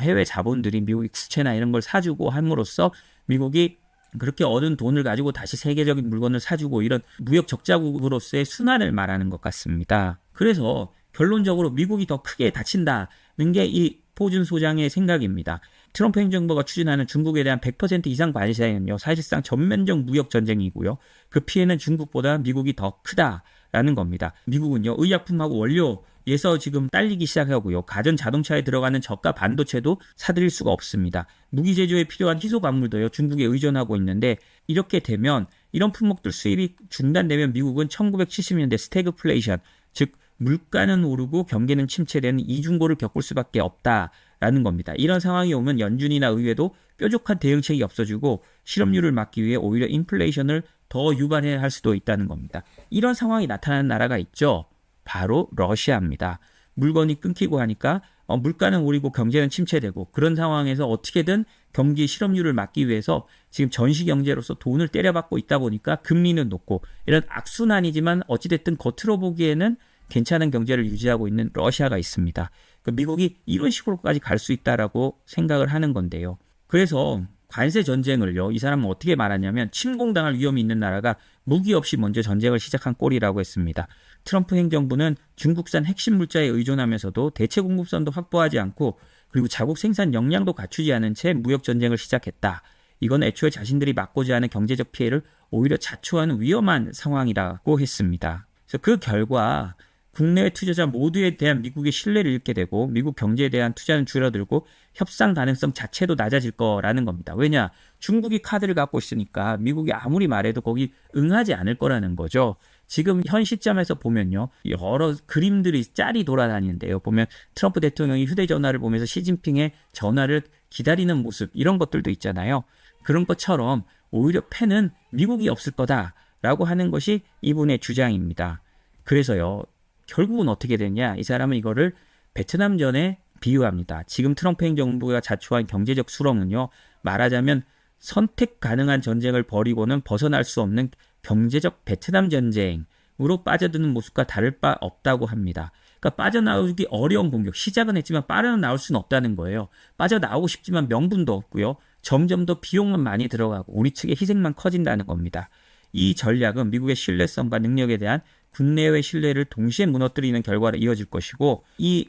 해외 자본들이 미국의 국채나 이런 걸 사주고 함으로써 미국이 그렇게 얻은 돈을 가지고 다시 세계적인 물건을 사주고 이런 무역 적자국으로서의 순환을 말하는 것 같습니다. 그래서 결론적으로 미국이 더 크게 다친다는 게 이 포준 소장의 생각입니다. 트럼프 행정부가 추진하는 중국에 대한 100% 이상 관세는요, 사실상 전면적 무역 전쟁이고요. 그 피해는 중국보다 미국이 더 크다라는 겁니다. 미국은요, 의약품하고 원료에서 지금 딸리기 시작하고요. 가전 자동차에 들어가는 저가 반도체도 사들일 수가 없습니다. 무기 제조에 필요한 희소 광물도요, 중국에 의존하고 있는데 이렇게 되면 이런 품목들 수입이 중단되면 미국은 1970년대 스태그플레이션, 즉 물가는 오르고 경기는 침체되는 이중고를 겪을 수밖에 없다라는 겁니다. 이런 상황이 오면 연준이나 의회도 뾰족한 대응책이 없어지고 실업률을 막기 위해 오히려 인플레이션을 더 유발해야 할 수도 있다는 겁니다. 이런 상황이 나타나는 나라가 있죠. 바로 러시아입니다. 물건이 끊기고 하니까 물가는 오르고 경제는 침체되고 그런 상황에서 어떻게든 경기 실업률을 막기 위해서 지금 전시 경제로서 돈을 때려받고 있다 보니까 금리는 높고 이런 악순환이지만 어찌됐든 겉으로 보기에는 괜찮은 경제를 유지하고 있는 러시아가 있습니다. 미국이 이런 식으로까지 갈 수 있다라고 생각을 하는 건데요. 그래서 관세 전쟁을요, 이 사람은 어떻게 말하냐면 침공당할 위험이 있는 나라가 무기 없이 먼저 전쟁을 시작한 꼴이라고 했습니다. 트럼프 행정부는 중국산 핵심 물자에 의존하면서도 대체 공급선도 확보하지 않고 그리고 자국 생산 역량도 갖추지 않은 채 무역 전쟁을 시작했다. 이건 애초에 자신들이 막고자 하는 경제적 피해를 오히려 자초하는 위험한 상황이라고 했습니다. 그래서 그 결과 국내외 투자자 모두에 대한 미국의 신뢰를 잃게 되고 미국 경제에 대한 투자는 줄어들고 협상 가능성 자체도 낮아질 거라는 겁니다. 왜냐? 중국이 카드를 갖고 있으니까 미국이 아무리 말해도 거기 응하지 않을 거라는 거죠. 지금 현 시점에서 보면요, 여러 그림들이 짤이 돌아다니는데요. 보면 트럼프 대통령이 휴대전화를 보면서 시진핑의 전화를 기다리는 모습 이런 것들도 있잖아요. 그런 것처럼 오히려 패는 미국이 없을 거다라고 하는 것이 이분의 주장입니다. 그래서요, 결국은 어떻게 되냐? 이 사람은 이거를 베트남전에 비유합니다. 지금 트럼프 행정부가 자초한 경제적 수렁은요, 말하자면 선택 가능한 전쟁을 벌이고는 벗어날 수 없는 경제적 베트남 전쟁으로 빠져드는 모습과 다를 바 없다고 합니다. 그러니까 빠져나오기 어려운 공격, 시작은 했지만 빠져나올 수는 없다는 거예요. 빠져나오고 싶지만 명분도 없고요. 점점 더 비용만 많이 들어가고 우리 측의 희생만 커진다는 겁니다. 이 전략은 미국의 신뢰성과 능력에 대한 국내외 신뢰를 동시에 무너뜨리는 결과로 이어질 것이고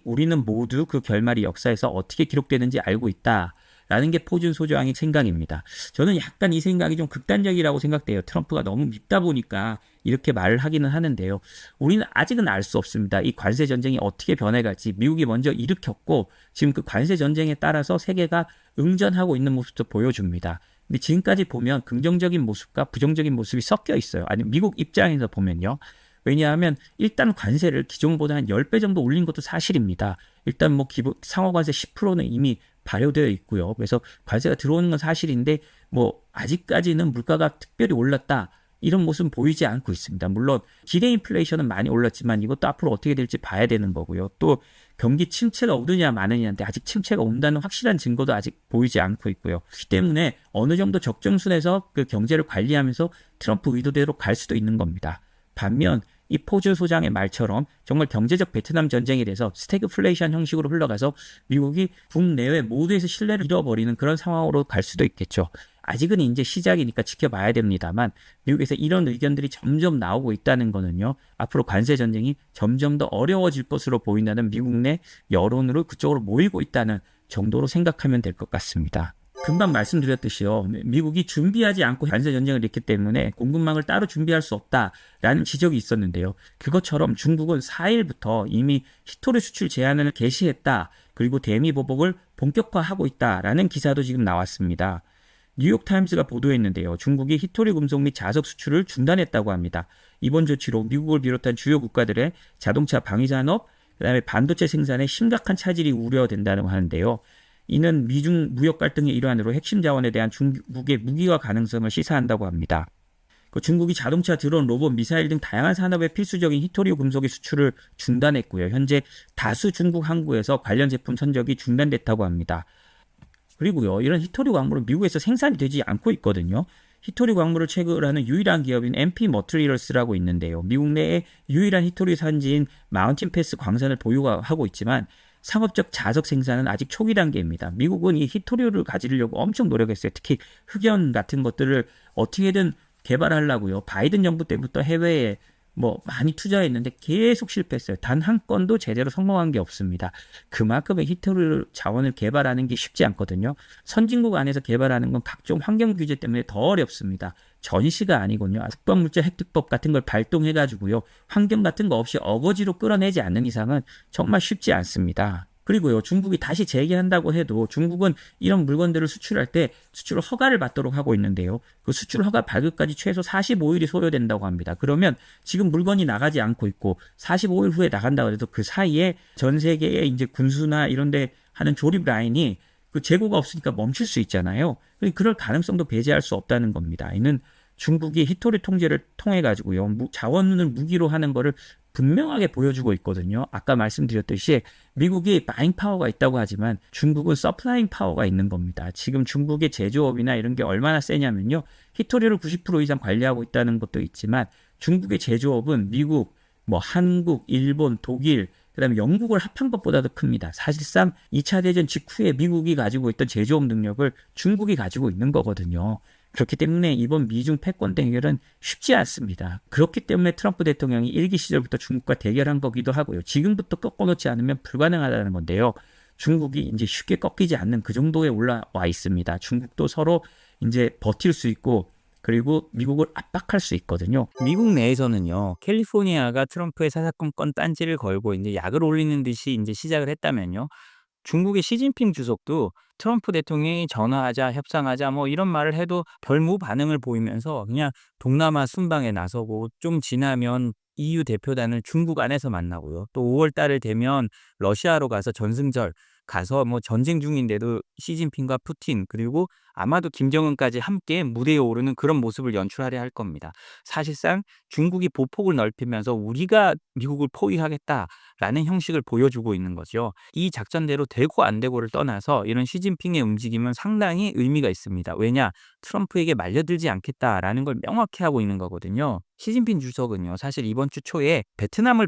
우리는 모두 그 결말이 역사에서 어떻게 기록되는지 알고 있다 라는 게 포준 소장의 생각입니다. 저는 약간 이 생각이 좀 극단적이라고 생각돼요. 트럼프가 너무 밉다 보니까 이렇게 말을 하기는 하는데요. 우리는 아직은 알 수 없습니다. 이 관세 전쟁이 어떻게 변해갈지. 미국이 먼저 일으켰고 지금 그 관세 전쟁에 따라서 세계가 응전하고 있는 모습도 보여줍니다. 근데 지금까지 보면 긍정적인 모습과 부정적인 모습이 섞여 있어요. 아니 미국 입장에서 보면요. 왜냐하면 일단 관세를 기존보다 한 10배 정도 올린 것도 사실입니다. 일단 뭐 기본 상호 관세 10%는 이미 발효되어 있고요. 그래서 관세가 들어오는 건 사실인데 뭐 아직까지는 물가가 특별히 올랐다. 이런 모습은 보이지 않고 있습니다. 물론 기대 인플레이션은 많이 올랐지만 이것도 앞으로 어떻게 될지 봐야 되는 거고요. 또 경기 침체가 오느냐 마느냐인데 아직 침체가 온다는 확실한 증거도 아직 보이지 않고 있고요. 그렇기 때문에 어느 정도 적정선에서 그 경제를 관리하면서 트럼프 의도대로 갈 수도 있는 겁니다. 반면 이 포주 소장의 말처럼 정말 경제적 베트남 전쟁에 대해서 스태그플레이션 형식으로 흘러가서 미국이 국내외 모두에서 신뢰를 잃어버리는 그런 상황으로 갈 수도 있겠죠. 아직은 이제 시작이니까 지켜봐야 됩니다만 미국에서 이런 의견들이 점점 나오고 있다는 거는요. 앞으로 관세 전쟁이 점점 더 어려워질 것으로 보인다는 미국 내 여론으로 그쪽으로 모이고 있다는 정도로 생각하면 될 것 같습니다. 금방 말씀드렸듯이요. 미국이 준비하지 않고 관세 전쟁을 일으켰기 때문에 공급망을 따로 준비할 수 없다라는 지적이 있었는데요. 그것처럼 중국은 4일부터 이미 히토리 수출 제한을 개시했다. 그리고 대미 보복을 본격화하고 있다라는 기사도 지금 나왔습니다. 뉴욕타임스가 보도했는데요. 중국이 히토리 금속 및 자석 수출을 중단했다고 합니다. 이번 조치로 미국을 비롯한 주요 국가들의 자동차 방위산업, 그다음에 반도체 생산에 심각한 차질이 우려된다고 하는데요. 이는 미중 무역 갈등의 일환으로 핵심 자원에 대한 중국의 무기화 가능성을 시사한다고 합니다. 중국이 자동차, 드론, 로봇, 미사일 등 다양한 산업에 필수적인 히토리우 금속의 수출을 중단했고요. 현재 다수 중국 항구에서 관련 제품 선적이 중단됐다고 합니다. 그리고요, 이런 히토리 광물은 미국에서 생산이 되지 않고 있거든요. 히토리 광물을 채굴하는 유일한 기업인 MP 머트리얼스라고 있는데요. 미국 내에 유일한 히토리 산지인 마운틴 패스 광산을 보유하고 있지만 상업적 자석 생산은 아직 초기 단계입니다. 미국은 이 히토리를 가지려고 엄청 노력했어요. 특히 흑연 같은 것들을 어떻게든 개발하려고요. 바이든 정부 때부터 해외에 많이 투자했는데 계속 실패했어요. 단 한 건도 제대로 성공한 게 없습니다. 그만큼의 히토리 자원을 개발하는 게 쉽지 않거든요. 선진국 안에서 개발하는 건 각종 환경 규제 때문에 더 어렵습니다. 전시가 아니군요. 국방물자 획득법 같은 걸 발동해가지고요. 환경 같은 거 없이 어거지로 끌어내지 않는 이상은 정말 쉽지 않습니다. 그리고요, 중국이 다시 재개한다고 해도 중국은 이런 물건들을 수출할 때 수출 허가를 받도록 하고 있는데요. 그 수출 허가 발급까지 최소 45일이 소요된다고 합니다. 그러면 지금 물건이 나가지 않고 있고 45일 후에 나간다고 해도 그 사이에 전 세계의 이제 군수나 이런 데 하는 조립 라인이 그 재고가 없으니까 멈출 수 있잖아요. 그럴 가능성도 배제할 수 없다는 겁니다. 이는 중국이 히토리 통제를 통해 가지고요, 자원을 무기로 하는 거를 분명하게 보여주고 있거든요. 아까 말씀드렸듯이 미국이 바잉 파워가 있다고 하지만 중국은 서플라잉 파워가 있는 겁니다. 지금 중국의 제조업이나 이런 게 얼마나 세냐면요, 히토리를 90% 이상 관리하고 있다는 것도 있지만 중국의 제조업은 미국, 한국, 일본, 독일, 그다음에 영국을 합한 것보다도 큽니다. 사실상 2차 대전 직후에 미국이 가지고 있던 제조업 능력을 중국이 가지고 있는 거거든요. 그렇기 때문에 이번 미중 패권 대결은 쉽지 않습니다. 그렇기 때문에 트럼프 대통령이 일기 시절부터 중국과 대결한 거기도 하고요. 지금부터 꺾어놓지 않으면 불가능하다는 건데요. 중국이 이제 쉽게 꺾이지 않는 그 정도에 올라와 있습니다. 중국도 서로 이제 버틸 수 있고 그리고 미국을 압박할 수 있거든요. 미국 내에서는요, 캘리포니아가 트럼프의 사사건건 딴지를 걸고 이제 약을 올리는 듯이 이제 시작을 했다면요. 중국의 시진핑 주석도 트럼프 대통령이 전화하자, 협상하자 이런 말을 해도 별무 반응을 보이면서 그냥 동남아 순방에 나서고 좀 지나면 EU 대표단을 중국 안에서 만나고요. 또 5월 달을 되면 러시아로 가서 전승절 가서 전쟁 중인데도 시진핑과 푸틴 그리고 아마도 김정은까지 함께 무대에 오르는 그런 모습을 연출하려 할 겁니다. 사실상 중국이 보폭을 넓히면서 우리가 미국을 포위하겠다라는 형식을 보여주고 있는 거죠. 이 작전대로 되고 안 되고를 떠나서 이런 시진핑의 움직임은 상당히 의미가 있습니다. 왜냐? 트럼프에게 말려들지 않겠다라는 걸 명확히 하고 있는 거거든요. 시진핑 주석은요, 사실 이번 주 초에 베트남을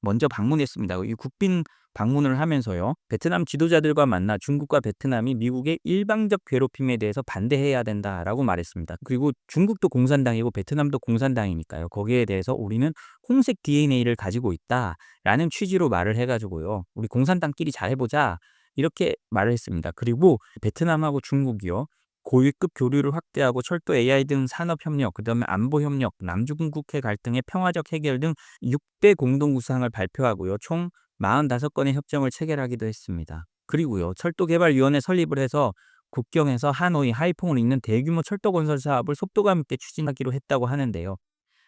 먼저 방문했습니다. 이 국빈 방문을 하면서요, 베트남 지도자들과 만나 중국과 베트남이 미국의 일방적 괴롭힘에 대해서 반대해야 된다라고 말했습니다. 그리고 중국도 공산당이고 베트남도 공산당이니까요. 거기에 대해서 우리는 홍색 DNA를 가지고 있다라는 취지로 말을 해가지고요, 우리 공산당끼리 잘해보자. 이렇게 말을 했습니다. 그리고 베트남하고 중국이요. 고위급 교류를 확대하고 철도 AI 등 산업협력, 그다음에 안보협력, 남중국해 갈등의 평화적 해결 등 6대 공동구상을 발표하고요. 총 45건의 협정을 체결하기도 했습니다. 그리고요. 철도개발위원회 설립을 해서 국경에서 하노이, 하이퐁을 잇는 대규모 철도 건설 사업을 속도감 있게 추진하기로 했다고 하는데요.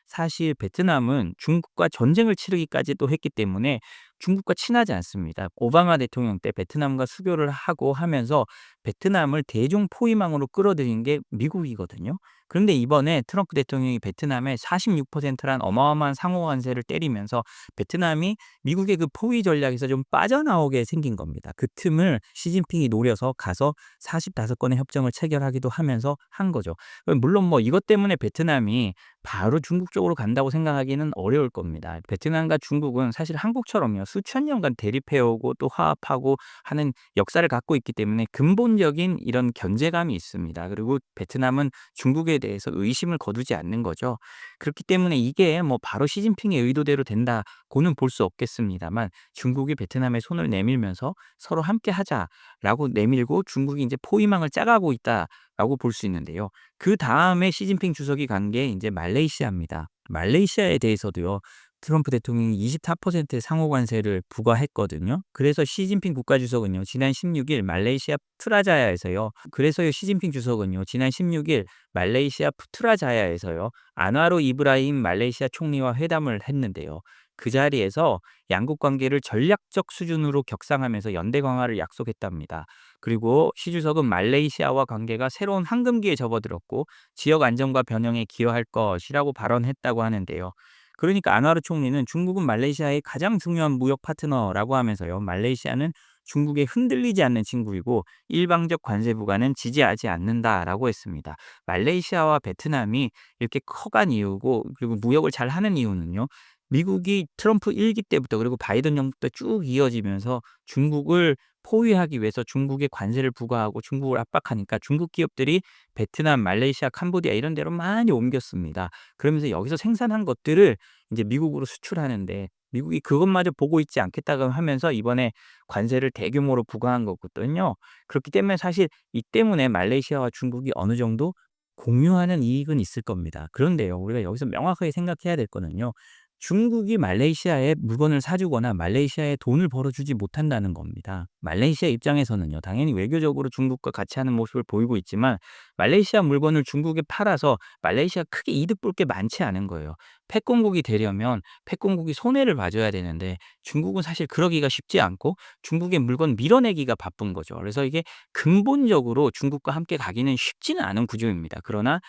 사실 베트남은 중국과 전쟁을 치르기까지도 했기 때문에 중국과 친하지 않습니다. 오바마 대통령 때 베트남과 수교를 하고 하면서 베트남을 대중 포위망으로 끌어들인 게 미국이거든요. 그런데 이번에 트럼프 대통령이 베트남에 46%란 어마어마한 상호 관세를 때리면서 베트남이 미국의 그 포위 전략에서 좀 빠져나오게 생긴 겁니다. 그 틈을 시진핑이 노려서 가서 45건의 협정을 체결하기도 하면서 한 거죠. 물론 뭐 이것 때문에 베트남이 바로 중국 쪽으로 간다고 생각하기는 어려울 겁니다. 베트남과 중국은 사실 한국처럼요. 수천 년간 대립해오고 또 화합하고 하는 역사를 갖고 있기 때문에 근본적인 이런 견제감이 있습니다. 그리고 베트남은 중국에 대해서 의심을 거두지 않는 거죠. 그렇기 때문에 이게 뭐 바로 시진핑의 의도대로 된다고는 볼 수 없겠습니다만 중국이 베트남에 손을 내밀면서 서로 함께 하자라고 내밀고 중국이 이제 포위망을 짜가고 있다라고 볼 수 있는데요. 그 다음에 시진핑 주석이 간 게 이제 말레이시아입니다. 말레이시아에 대해서도요. 트럼프 대통령이 24%의 상호 관세를 부과했거든요. 그래서 시진핑 국가주석은요. 지난 16일 말레이시아 푸트라자야에서요. 그래서요. 시진핑 주석은요. 지난 16일 말레이시아 푸트라자야에서요. 안와로 이브라힘 말레이시아 총리와 회담을 했는데요. 그 자리에서 양국 관계를 전략적 수준으로 격상하면서 연대 강화를 약속했답니다. 그리고 시 주석은 말레이시아와 관계가 새로운 황금기에 접어들었고 지역 안정과 변형에 기여할 것이라고 발언했다고 하는데요. 그러니까 안와르 총리는 중국은 말레이시아의 가장 중요한 무역 파트너라고 하면서요. 말레이시아는 중국에 흔들리지 않는 친구이고 일방적 관세 부과는 지지하지 않는다라고 했습니다. 말레이시아와 베트남이 이렇게 커간 이유고 그리고 무역을 잘 하는 이유는요. 미국이 트럼프 1기 때부터 그리고 바이든 정부 때 쭉 이어지면서 중국을 포위하기 위해서 중국에 관세를 부과하고 중국을 압박하니까 중국 기업들이 베트남, 말레이시아, 캄보디아 이런 데로 많이 옮겼습니다. 그러면서 여기서 생산한 것들을 이제 미국으로 수출하는데 미국이 그것마저 보고 있지 않겠다고 하면서 이번에 관세를 대규모로 부과한 거거든요. 그렇기 때문에 사실 이 때문에 말레이시아와 중국이 어느 정도 공유하는 이익은 있을 겁니다. 그런데요, 우리가 여기서 명확하게 생각해야 될 거는요. 중국이 말레이시아에 물건을 사주거나 말레이시아에 돈을 벌어주지 못한다는 겁니다. 말레이시아 입장에서는요. 당연히 외교적으로 중국과 같이 하는 모습을 보이고 있지만 말레이시아 물건을 중국에 팔아서 말레이시아가 크게 이득 볼 게 많지 않은 거예요. 패권국이 되려면 패권국이 손해를 봐줘야 되는데 중국은 사실 그러기가 쉽지 않고 중국의 물건 밀어내기가 바쁜 거죠. 그래서 이게 근본적으로 중국과 함께 가기는 쉽지는 않은 구조입니다. 그러나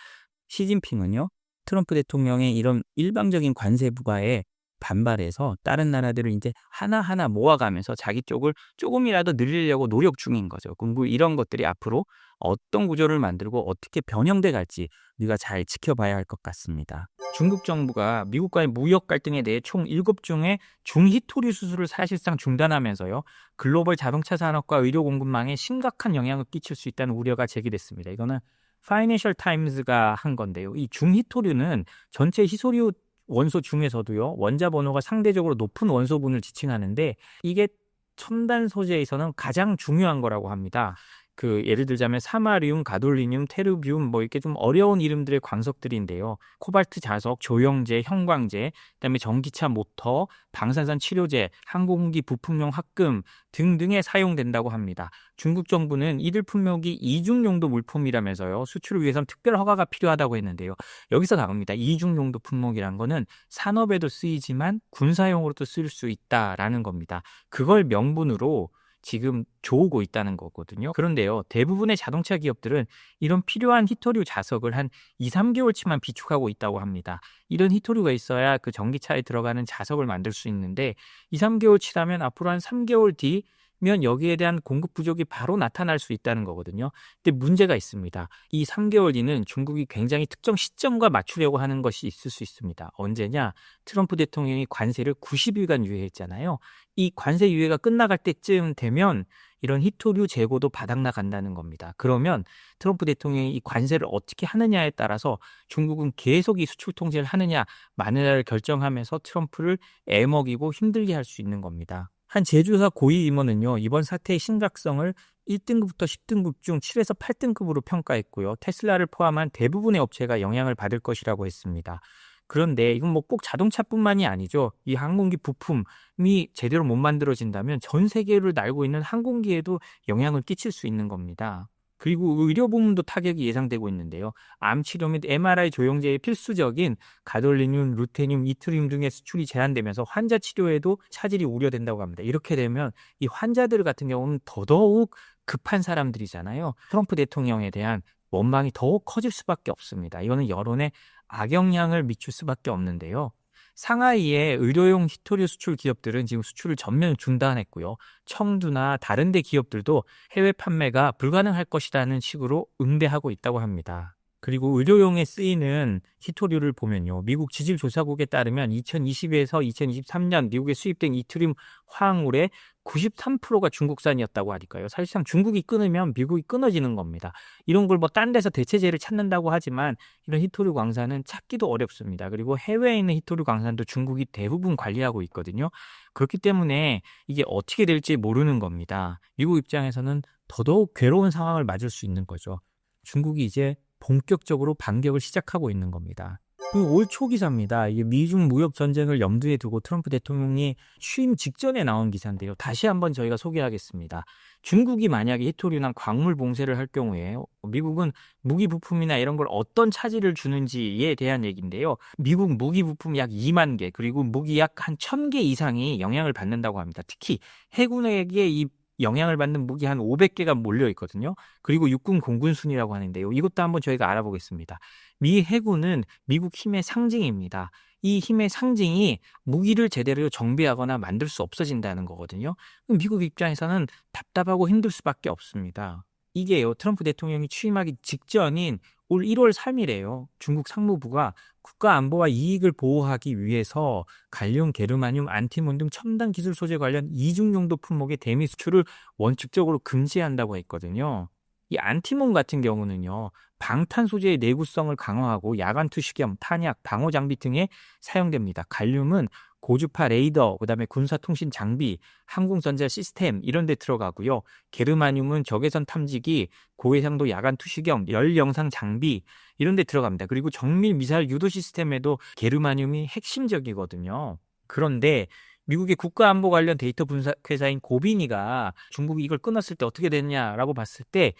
시진핑은요. 트럼프 대통령의 이런 일방적인 관세 부과에 반발해서 다른 나라들을 이제 하나하나 모아가면서 자기 쪽을 조금이라도 늘리려고 노력 중인 거죠. 그리고 이런 것들이 앞으로 어떤 구조를 만들고 어떻게 변형돼 갈지 우리가 잘 지켜봐야 할 것 같습니다. 중국 정부가 미국과의 무역 갈등에 대해 총 7종의 중히토류 수출을 사실상 중단하면서요. 글로벌 자동차 산업과 의료 공급망에 심각한 영향을 끼칠 수 있다는 우려가 제기됐습니다. 이거는 파이낸셜 타임즈가 한 건데요. 이 중히토류는 전체 희소류 원소 중에서도요. 원자 번호가 상대적으로 높은 원소분을 지칭하는데 이게 첨단 소재에서는 가장 중요한 거라고 합니다. 예를 들자면 사마리움, 가돌리늄, 테르비움 뭐 이렇게 좀 어려운 이름들의 광석들인데요. 코발트 자석, 조영제, 형광제, 그다음에 전기차 모터, 방사선 치료제, 항공기 부품용 합금 등등에 사용된다고 합니다. 중국 정부는 이들 품목이 이중 용도 물품이라면서요. 수출을 위해서는 특별 허가가 필요하다고 했는데요. 여기서 나옵니다. 이중 용도 품목이란 거는 산업에도 쓰이지만 군사용으로도 쓸 수 있다라는 겁니다. 그걸 명분으로 지금 조우고 있다는 거거든요. 그런데요. 대부분의 자동차 기업들은 이런 필요한 히토류 자석을 한 2-3개월치만 비축하고 있다고 합니다. 이런 히토류가 있어야 그 전기차에 들어가는 자석을 만들 수 있는데 2-3개월치라면 앞으로 한 3개월 뒤면 여기에 대한 공급 부족이 바로 나타날 수 있다는 거거든요. 근데 문제가 있습니다. 이 3개월 뒤는 중국이 굉장히 특정 시점과 맞추려고 하는 것이 있을 수 있습니다. 언제냐? 트럼프 대통령이 관세를 90일간 유예했잖아요. 이 관세 유예가 끝나갈 때쯤 되면 이런 히토류 재고도 바닥나간다는 겁니다. 그러면 트럼프 대통령이 이 관세를 어떻게 하느냐에 따라서 중국은 계속 이 수출 통제를 하느냐 마느냐를 결정하면서 트럼프를 애먹이고 힘들게 할 수 있는 겁니다. 한 제조사 고위 임원은요, 이번 사태의 심각성을 1등급부터 10등급 중 7에서 8등급으로 평가했고요. 테슬라를 포함한 대부분의 업체가 영향을 받을 것이라고 했습니다. 그런데 이건 뭐 꼭 자동차뿐만이 아니죠. 이 항공기 부품이 제대로 못 만들어진다면 전 세계를 날고 있는 항공기에도 영향을 끼칠 수 있는 겁니다. 그리고 의료 부문도 타격이 예상되고 있는데요. 암 치료 및 MRI 조영제의 필수적인 가돌리늄, 루테늄, 이트리움 등의 수출이 제한되면서 환자 치료에도 차질이 우려된다고 합니다. 이렇게 되면 이 환자들 같은 경우는 더더욱 급한 사람들이잖아요. 트럼프 대통령에 대한 원망이 더욱 커질 수밖에 없습니다. 이거는 여론에 악영향을 미칠 수밖에 없는데요. 상하이의 의료용 히토류 수출 기업들은 지금 수출을 전면 중단했고요. 청두나 다른 데 기업들도 해외 판매가 불가능할 것이라는 식으로 응대하고 있다고 합니다. 그리고 의료용에 쓰이는 히토류를 보면요. 미국 지질조사국에 따르면 2022에서 2023년 미국에 수입된 이트리움 화학물의 93%가 중국산이었다고 하니까요. 사실상 중국이 끊으면 미국이 끊어지는 겁니다. 이런 걸 뭐 딴 데서 대체제를 찾는다고 하지만 이런 히토류 광산은 찾기도 어렵습니다. 그리고 해외에 있는 히토류 광산도 중국이 대부분 관리하고 있거든요. 그렇기 때문에 이게 어떻게 될지 모르는 겁니다. 미국 입장에서는 더더욱 괴로운 상황을 맞을 수 있는 거죠. 중국이 이제 본격적으로 반격을 시작하고 있는 겁니다. 올 초 기사입니다. 이게 미중 무역 전쟁을 염두에 두고 트럼프 대통령이 취임 직전에 나온 기사인데요. 다시 한번 저희가 소개하겠습니다. 중국이 만약에 히토류나 광물 봉쇄를 할 경우에 미국은 무기 부품이나 이런 걸 어떤 차질을 주는지에 대한 얘기인데요. 미국 무기 부품 약 2만 개, 그리고 무기 약 한 1,000개 이상이 영향을 받는다고 합니다. 특히 해군에게 이 영향을 받는 무기 한 500개가 몰려 있거든요. 그리고 육군 공군순이라고 하는데요. 이것도 한번 저희가 알아보겠습니다. 미 해군은 미국 힘의 상징입니다. 이 힘의 상징이 무기를 제대로 정비하거나 만들 수 없어진다는 거거든요. 그럼 미국 입장에서는 답답하고 힘들 수밖에 없습니다. 이게요, 트럼프 대통령이 취임하기 직전인 올 1월 3일에요. 중국 상무부가 국가 안보와 이익을 보호하기 위해서 갈륨, 게르마늄, 안티몬 등 첨단 기술 소재 관련 이중 용도 품목의 대미 수출을 원칙적으로 금지한다고 했거든요. 이 안티몬 같은 경우는요, 방탄 소재의 내구성을 강화하고 야간 투시경, 탄약, 방어 장비 등에 사용됩니다. 갈륨은 고주파 레이더, 그다음에 군사통신 장비, 항공전자 시스템 이런 데 들어가고요. 게르마늄은 적외선 탐지기, 고해상도 야간 투시경, 열 영상 장비 이런 데 들어갑니다. 그리고 정밀 미사일 유도 시스템에도 게르마늄이 핵심적이거든요. 그런데 미국의 국가안보 관련 데이터 분석 회사인 고비니가 중국이 이걸 끊었을 때 어떻게 됐냐라고 봤을 때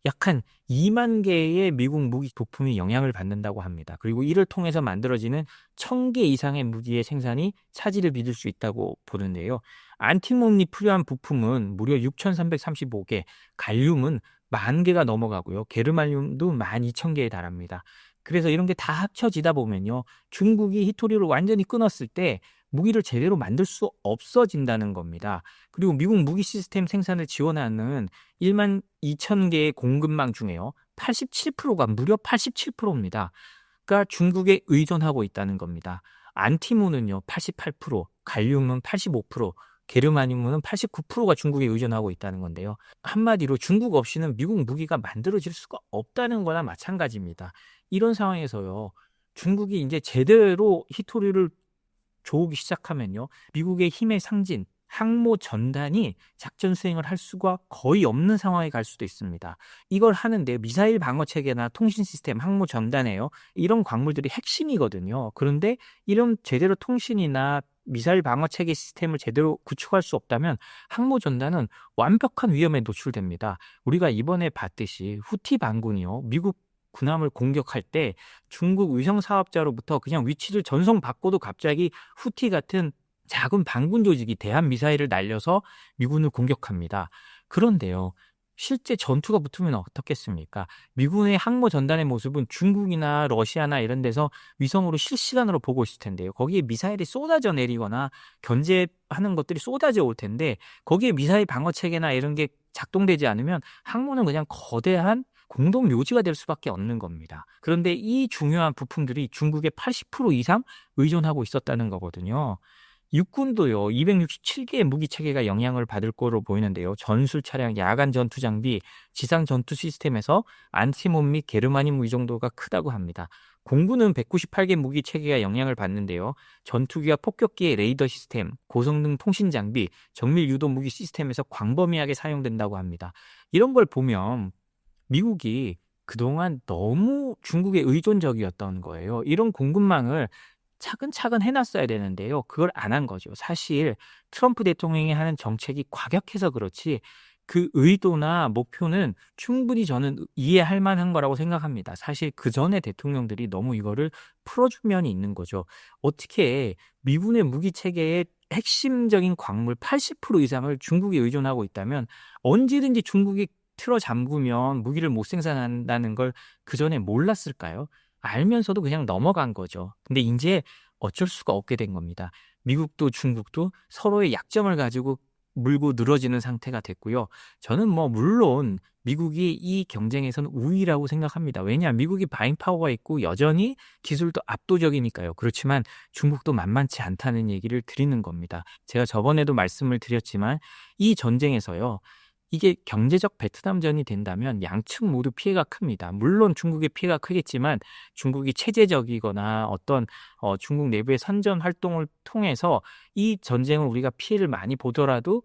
약 한 2만 개의 미국 무기 부품이 영향을 받는다고 합니다. 그리고 이를 통해서 만들어지는 1,000개 이상의 무기의 생산이 차질을 빚을 수 있다고 보는데요. 안티몬이 필요한 부품은 무려 6,335개, 갈륨은 10,000개가 넘어가고요. 게르마늄도 12,000개에 달합니다. 그래서 이런 게 다 합쳐지다 보면요. 중국이 히토류를 완전히 끊었을 때 무기를 제대로 만들 수 없어진다는 겁니다. 그리고 미국 무기 시스템 생산을 지원하는 12,000개의 공급망 중에요. 87%가 무려 87%입니다. 그러니까 중국에 의존하고 있다는 겁니다. 안티몬은요 88%, 갈륨은 85%, 게르마늄은 89%가 중국에 의존하고 있다는 건데요. 한마디로 중국 없이는 미국 무기가 만들어질 수가 없다는 거나 마찬가지입니다. 이런 상황에서요. 중국이 이제 제대로 히토류를 조우기 시작하면요. 미국의 힘의 상징, 항모 전단이 작전 수행을 할 수가 거의 없는 상황에 갈 수도 있습니다. 이걸 하는데 미사일 방어 체계나 통신 시스템, 항모 전단이에요. 이런 광물들이 핵심이거든요. 그런데 이런 제대로 통신이나 미사일 방어 체계 시스템을 제대로 구축할 수 없다면 항모 전단은 완벽한 위험에 노출됩니다. 우리가 이번에 봤듯이 후티 반군이요. 미국 군함을 공격할 때 중국 위성 사업자로부터 그냥 위치를 전송 받고도 갑자기 후티 같은 작은 반군 조직이 대한 미사일을 날려서 미군을 공격합니다. 그런데요. 실제 전투가 붙으면 어떻겠습니까? 미군의 항모 전단의 모습은 중국이나 러시아나 이런 데서 위성으로 실시간으로 보고 있을 텐데요. 거기에 미사일이 쏟아져 내리거나 견제하는 것들이 쏟아져 올 텐데 거기에 미사일 방어 체계나 이런 게 작동되지 않으면 항모는 그냥 거대한 공동 묘지가 될 수밖에 없는 겁니다. 그런데 이 중요한 부품들이 중국의 80% 이상 의존하고 있었다는 거거든요. 육군도요, 267개의 무기 체계가 영향을 받을 거로 보이는데요. 전술 차량, 야간 전투 장비, 지상 전투 시스템에서 안티몬 및 게르마늄 의존도가 크다고 합니다. 공군은 198개 무기 체계가 영향을 받는데요. 전투기와 폭격기의 레이더 시스템, 고성능 통신 장비, 정밀 유도 무기 시스템에서 광범위하게 사용된다고 합니다. 이런 걸 보면 미국이 그동안 너무 중국에 의존적이었던 거예요. 이런 공급망을 차근차근 해놨어야 되는데요. 그걸 안 한 거죠. 사실 트럼프 대통령이 하는 정책이 과격해서 그렇지 그 의도나 목표는 충분히 저는 이해할 만한 거라고 생각합니다. 사실 그 전에 대통령들이 너무 이거를 풀어준 면이 있는 거죠. 어떻게 미군의 무기 체계의 핵심적인 광물 80% 이상을 중국에 의존하고 있다면 언제든지 중국이 틀어 잠그면 무기를 못 생산한다는 걸 그 전에 몰랐을까요? 알면서도 그냥 넘어간 거죠. 근데 이제 어쩔 수가 없게 된 겁니다. 미국도 중국도 서로의 약점을 가지고 물고 늘어지는 상태가 됐고요. 저는 물론 미국이 이 경쟁에서는 우위라고 생각합니다. 왜냐? 미국이 바잉 파워가 있고 여전히 기술도 압도적이니까요. 그렇지만 중국도 만만치 않다는 얘기를 드리는 겁니다. 제가 저번에도 말씀을 드렸지만 이 전쟁에서요. 이게 경제적 베트남전이 된다면 양측 모두 피해가 큽니다. 물론 중국의 피해가 크겠지만 중국이 체제적이거나 어떤 중국 내부의 선전 활동을 통해서 이 전쟁을 우리가 피해를 많이 보더라도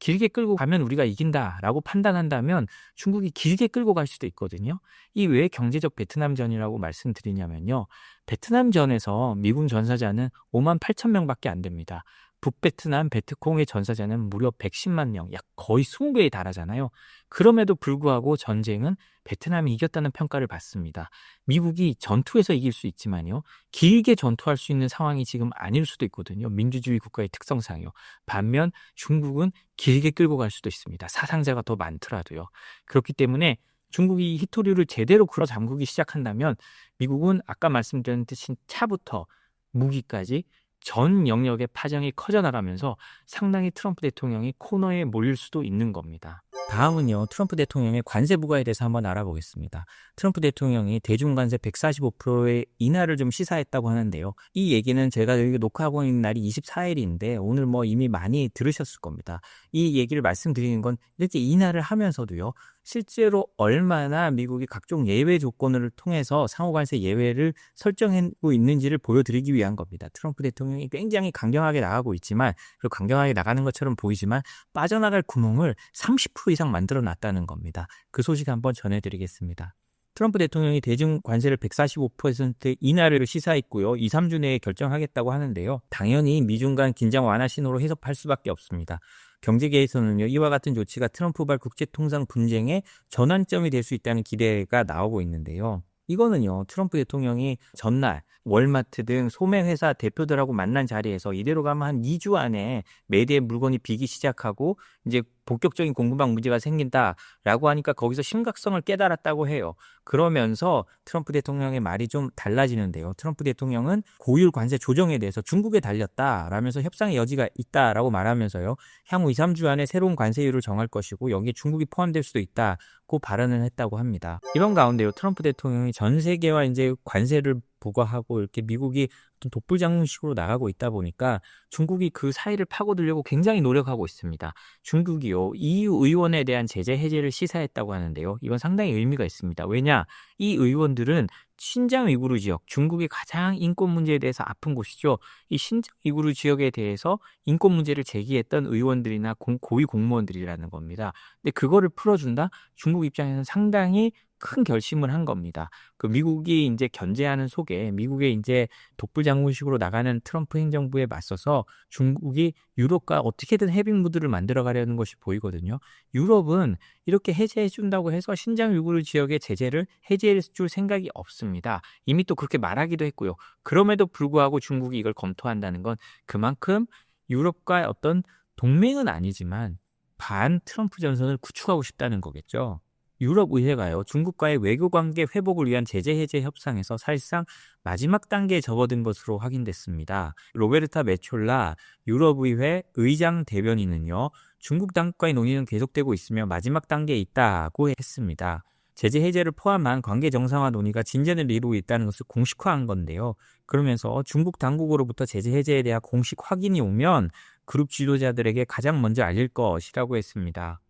길게 끌고 가면 우리가 이긴다라고 판단한다면 중국이 길게 끌고 갈 수도 있거든요. 이 왜 경제적 베트남전이라고 말씀드리냐면요. 베트남전에서 미군 전사자는 5만 8천 명밖에 안 됩니다. 북베트남, 베트콩의 전사자는 무려 110만 명, 약 거의 20배에 달하잖아요. 그럼에도 불구하고 전쟁은 베트남이 이겼다는 평가를 받습니다. 미국이 전투에서 이길 수 있지만요. 길게 전투할 수 있는 상황이 지금 아닐 수도 있거든요. 민주주의 국가의 특성상요. 반면 중국은 길게 끌고 갈 수도 있습니다. 사상자가 더 많더라도요. 그렇기 때문에 중국이 히토류를 제대로 끌어 잠그기 시작한다면 미국은 아까 말씀드린 차부터 무기까지 전 영역의 파장이 커져나가면서 상당히 트럼프 대통령이 코너에 몰릴 수도 있는 겁니다. 다음은요. 트럼프 대통령의 관세 부과에 대해서 한번 알아보겠습니다. 트럼프 대통령이 대중관세 145%의 인하를 좀 시사했다고 하는데요. 이 얘기는 제가 여기 녹화하고 있는 날이 24일인데 오늘 이미 많이 들으셨을 겁니다. 이 얘기를 말씀드리는 건 이렇게 인하를 하면서도요. 실제로 얼마나 미국이 각종 예외 조건을 통해서 상호관세 예외를 설정하고 있는지를 보여드리기 위한 겁니다. 트럼프 대통령이 굉장히 강경하게 나가고 있지만 그리고 강경하게 나가는 것처럼 보이지만 빠져나갈 구멍을 30% 이상 만들어 놨다는 겁니다. 그 소식 한번 전해드리겠습니다. 트럼프 대통령이 대중 관세를 145% 인하를 시사했고요. 2, 3주 내에 결정하겠다고 하는데요. 당연히 미중 간 긴장 완화 신호로 해석할 수밖에 없습니다. 경제계에서는요. 이와 같은 조치가 트럼프발 국제통상 분쟁의 전환점이 될 수 있다는 기대가 나오고 있는데요. 이거는요. 트럼프 대통령이 전날 월마트 등 소매회사 대표들하고 만난 자리에서 이대로 가면 한 2주 안에 매대의 물건이 비기 시작하고 이제 본격적인 공급망 문제가 생긴다라고 하니까 거기서 심각성을 깨달았다고 해요. 그러면서 트럼프 대통령의 말이 좀 달라지는데요. 트럼프 대통령은 고율 관세 조정에 대해서 중국에 달렸다라면서 협상의 여지가 있다라고 말하면서요. 향후 2, 3주 안에 새로운 관세율을 정할 것이고 여기에 중국이 포함될 수도 있다고 발언을 했다고 합니다. 이런 가운데요. 트럼프 대통령이 전 세계와 이제 관세를 부과하고 이렇게 미국이 어떤 독불장군식으로 나가고 있다 보니까 중국이 그 사이를 파고들려고 굉장히 노력하고 있습니다. 중국이요. EU 의원에 대한 제재 해제를 시사했다고 하는데요. 이건 상당히 의미가 있습니다. 왜냐? 이 의원들은 신장 위구르 지역, 중국이 가장 인권 문제에 대해서 아픈 곳이죠. 이 신장 위구르 지역에 대해서 인권 문제를 제기했던 의원들이나 고위 공무원들이라는 겁니다. 근데 그거를 풀어준다? 중국 입장에서는 상당히 큰 결심을 한 겁니다. 그 미국이 이제 견제하는 속에 미국의 이제 독불장군식으로 나가는 트럼프 행정부에 맞서서 중국이 유럽과 어떻게든 해빙 무드를 만들어 가려는 것이 보이거든요. 유럽은 이렇게 해제해 준다고 해서 신장 위구르 지역의 제재를 해제해 줄 생각이 없습니다. 이미 또 그렇게 말하기도 했고요. 그럼에도 불구하고 중국이 이걸 검토한다는 건 그만큼 유럽과 어떤 동맹은 아니지만 반 트럼프 전선을 구축하고 싶다는 거겠죠. 유럽 의회가요. 중국과의 외교관계 회복을 위한 제재 해제 협상에서 사실상 마지막 단계에 접어든 것으로 확인됐습니다. 로베르타 메촐라 유럽의회 의장 대변인은요. 중국 당국과의 논의는 계속되고 있으며 마지막 단계에 있다고 했습니다. 제재 해제를 포함한 관계 정상화 논의가 진전을 이루고 있다는 것을 공식화한 건데요. 그러면서 중국 당국으로부터 제재 해제에 대한 공식 확인이 오면 그룹 지도자들에게 가장 먼저 알릴 것이라고 했습니다.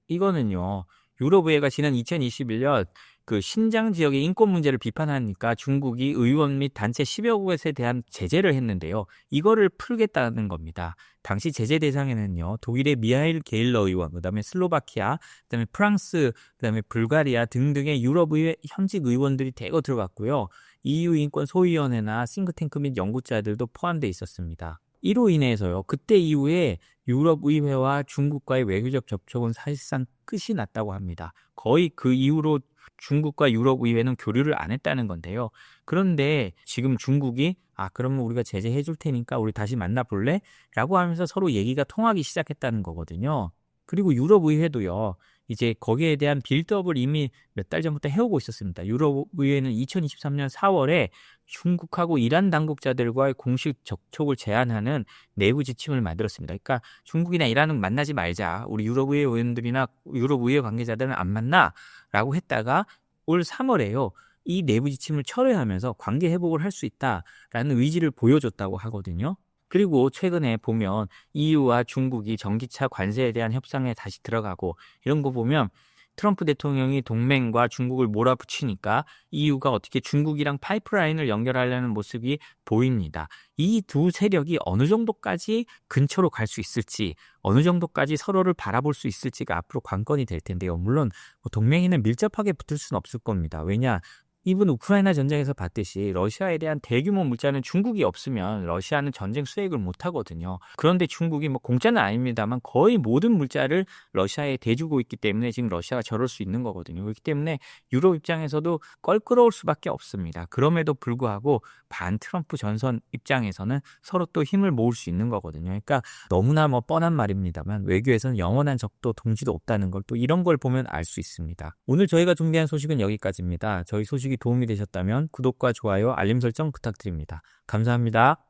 이거는요, 유럽의회가 지난 2021년 그 신장 지역의 인권 문제를 비판하니까 중국이 의원 및 단체 10여 곳에 대한 제재를 했는데요. 이거를 풀겠다는 겁니다. 당시 제재 대상에는요, 독일의 미하일 게일러 의원, 그다음에 슬로바키아, 그다음에 프랑스, 그다음에 불가리아 등등의 유럽의회 현직 의원들이 대거 들어갔고요. EU 인권 소위원회나 싱크탱크 및 연구자들도 포함되어 있었습니다. 이로 인해서요, 그때 이후에 유럽의회와 중국과의 외교적 접촉은 사실상 끝이 났다고 합니다. 거의 그 이후로 중국과 유럽의회는 교류를 안 했다는 건데요. 그런데 지금 중국이 그러면 우리가 제재해 줄 테니까 우리 다시 만나볼래? 라고 하면서 서로 얘기가 통하기 시작했다는 거거든요. 그리고 유럽의회도요, 이제 거기에 대한 빌드업을 이미 몇 달 전부터 해오고 있었습니다. 유럽의회는 2023년 4월에 중국하고 이란 당국자들과의 공식 접촉을 제한하는 내부 지침을 만들었습니다. 그러니까 중국이나 이란은 만나지 말자. 우리 유럽의회 의원들이나 유럽의회 관계자들은 안 만나. 라고 했다가 올 3월에요. 이 내부 지침을 철회하면서 관계 회복을 할 수 있다라는 의지를 보여줬다고 하거든요. 그리고 최근에 보면 EU와 중국이 전기차 관세에 대한 협상에 다시 들어가고 이런 거 보면 트럼프 대통령이 동맹과 중국을 몰아붙이니까 EU가 어떻게 중국이랑 파이프라인을 연결하려는 모습이 보입니다. 이 두 세력이 어느 정도까지 근처로 갈 수 있을지, 어느 정도까지 서로를 바라볼 수 있을지가 앞으로 관건이 될 텐데요. 물론 동맹이는 밀접하게 붙을 수는 없을 겁니다. 왜냐? 이번 우크라이나 전쟁에서 봤듯이 러시아에 대한 대규모 물자는 중국이 없으면 러시아는 전쟁 수행을 못하거든요. 그런데 중국이 공짜는 아닙니다만 거의 모든 물자를 러시아에 대주고 있기 때문에 지금 러시아가 저럴 수 있는 거거든요. 그렇기 때문에 유럽 입장에서도 껄끄러울 수밖에 없습니다. 그럼에도 불구하고 반 트럼프 전선 입장에서는 서로 또 힘을 모을 수 있는 거거든요. 그러니까 너무나 뻔한 말입니다만 외교에서는 영원한 적도 동지도 없다는 걸 또 이런 걸 보면 알 수 있습니다. 오늘 저희가 준비한 소식은 여기까지입니다. 저희 소식이 도움이 되셨다면 구독과 좋아요, 알림 설정 부탁드립니다. 감사합니다.